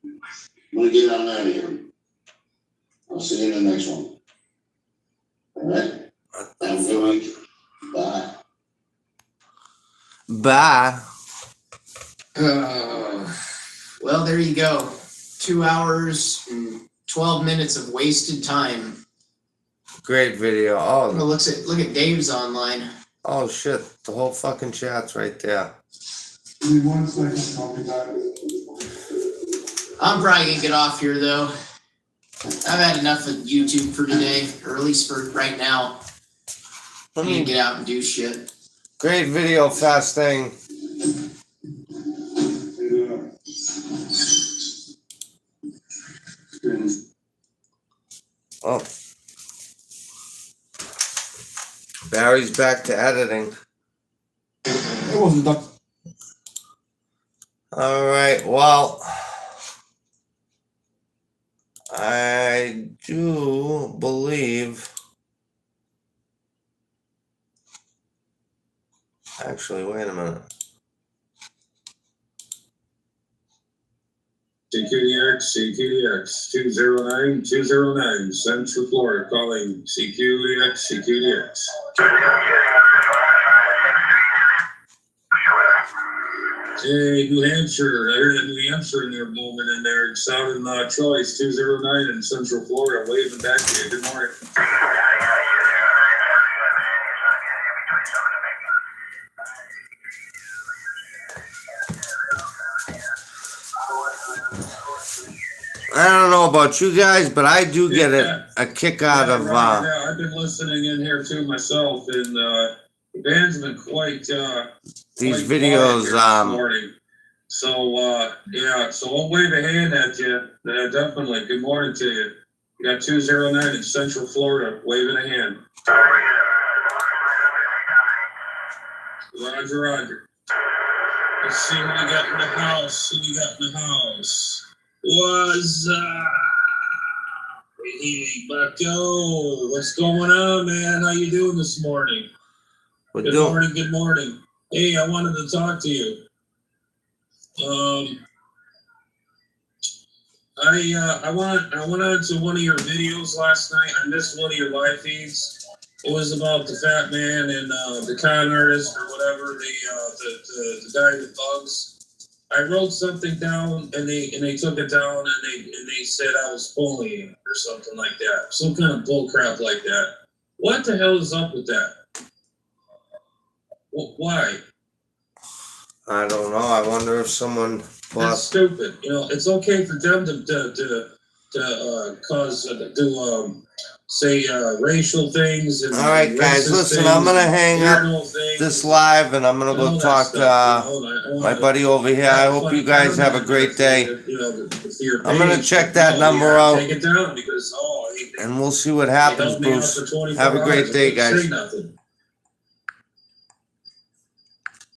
I'm gonna get on out of here. I'll see you in the next one. All right? Have a good week. Bye. Bye. Well, there you go. 2 hours and 12 minutes of wasted time. Great video. Well, Oh, look at Dave's online. oh shit. The whole fucking chat's right there. Give me 1 second, I'll be back. I'm probably gonna get off here though. I've had enough of YouTube for today, or at least for right now. I need to get out and do shit. Great video, Fast Thing. Oh. Barry's back to editing. It wasn't done. All right. Well, I do believe. Actually, wait a minute. CQDX 209 Central Florida calling CQDX. Hey, New Hampshire, I heard that New Hampshire in there booming in there. Sounding choice 209 in Central Florida, waving back to you. Good morning. I don't know about you guys, but I do get a kick out of. Yeah, I've been listening in here too myself, and the band's been quite These quite videos. quiet here this morning. So yeah, so I'll wave a hand at you. Definitely. Good morning to you. You got 209 in Central Florida, waving a hand. Roger, Roger. Let's see who we got in the house. What's up? Hey, Bucko. What's going on, man? How you doing this morning? Good morning. Hey, I wanted to talk to you. I went on to one of your videos last night. I missed one of your live feeds. It was about the fat man and the con artist or whatever, the guy with bugs. I wrote something down and they took it down and they said I was bullying or something like that. Some kind of bull crap like that. What the hell is up with that? Why? I don't know. I wonder if someone. That's stupid. You know, it's okay for them to say racial things. And all right, guys, listen. I'm gonna hang up this live, and I'm gonna go talk to my buddy over here. I hope you guys have a great day. I'm gonna check that number out, take it down because and we'll see what happens, Bruce. Have a great day, guys.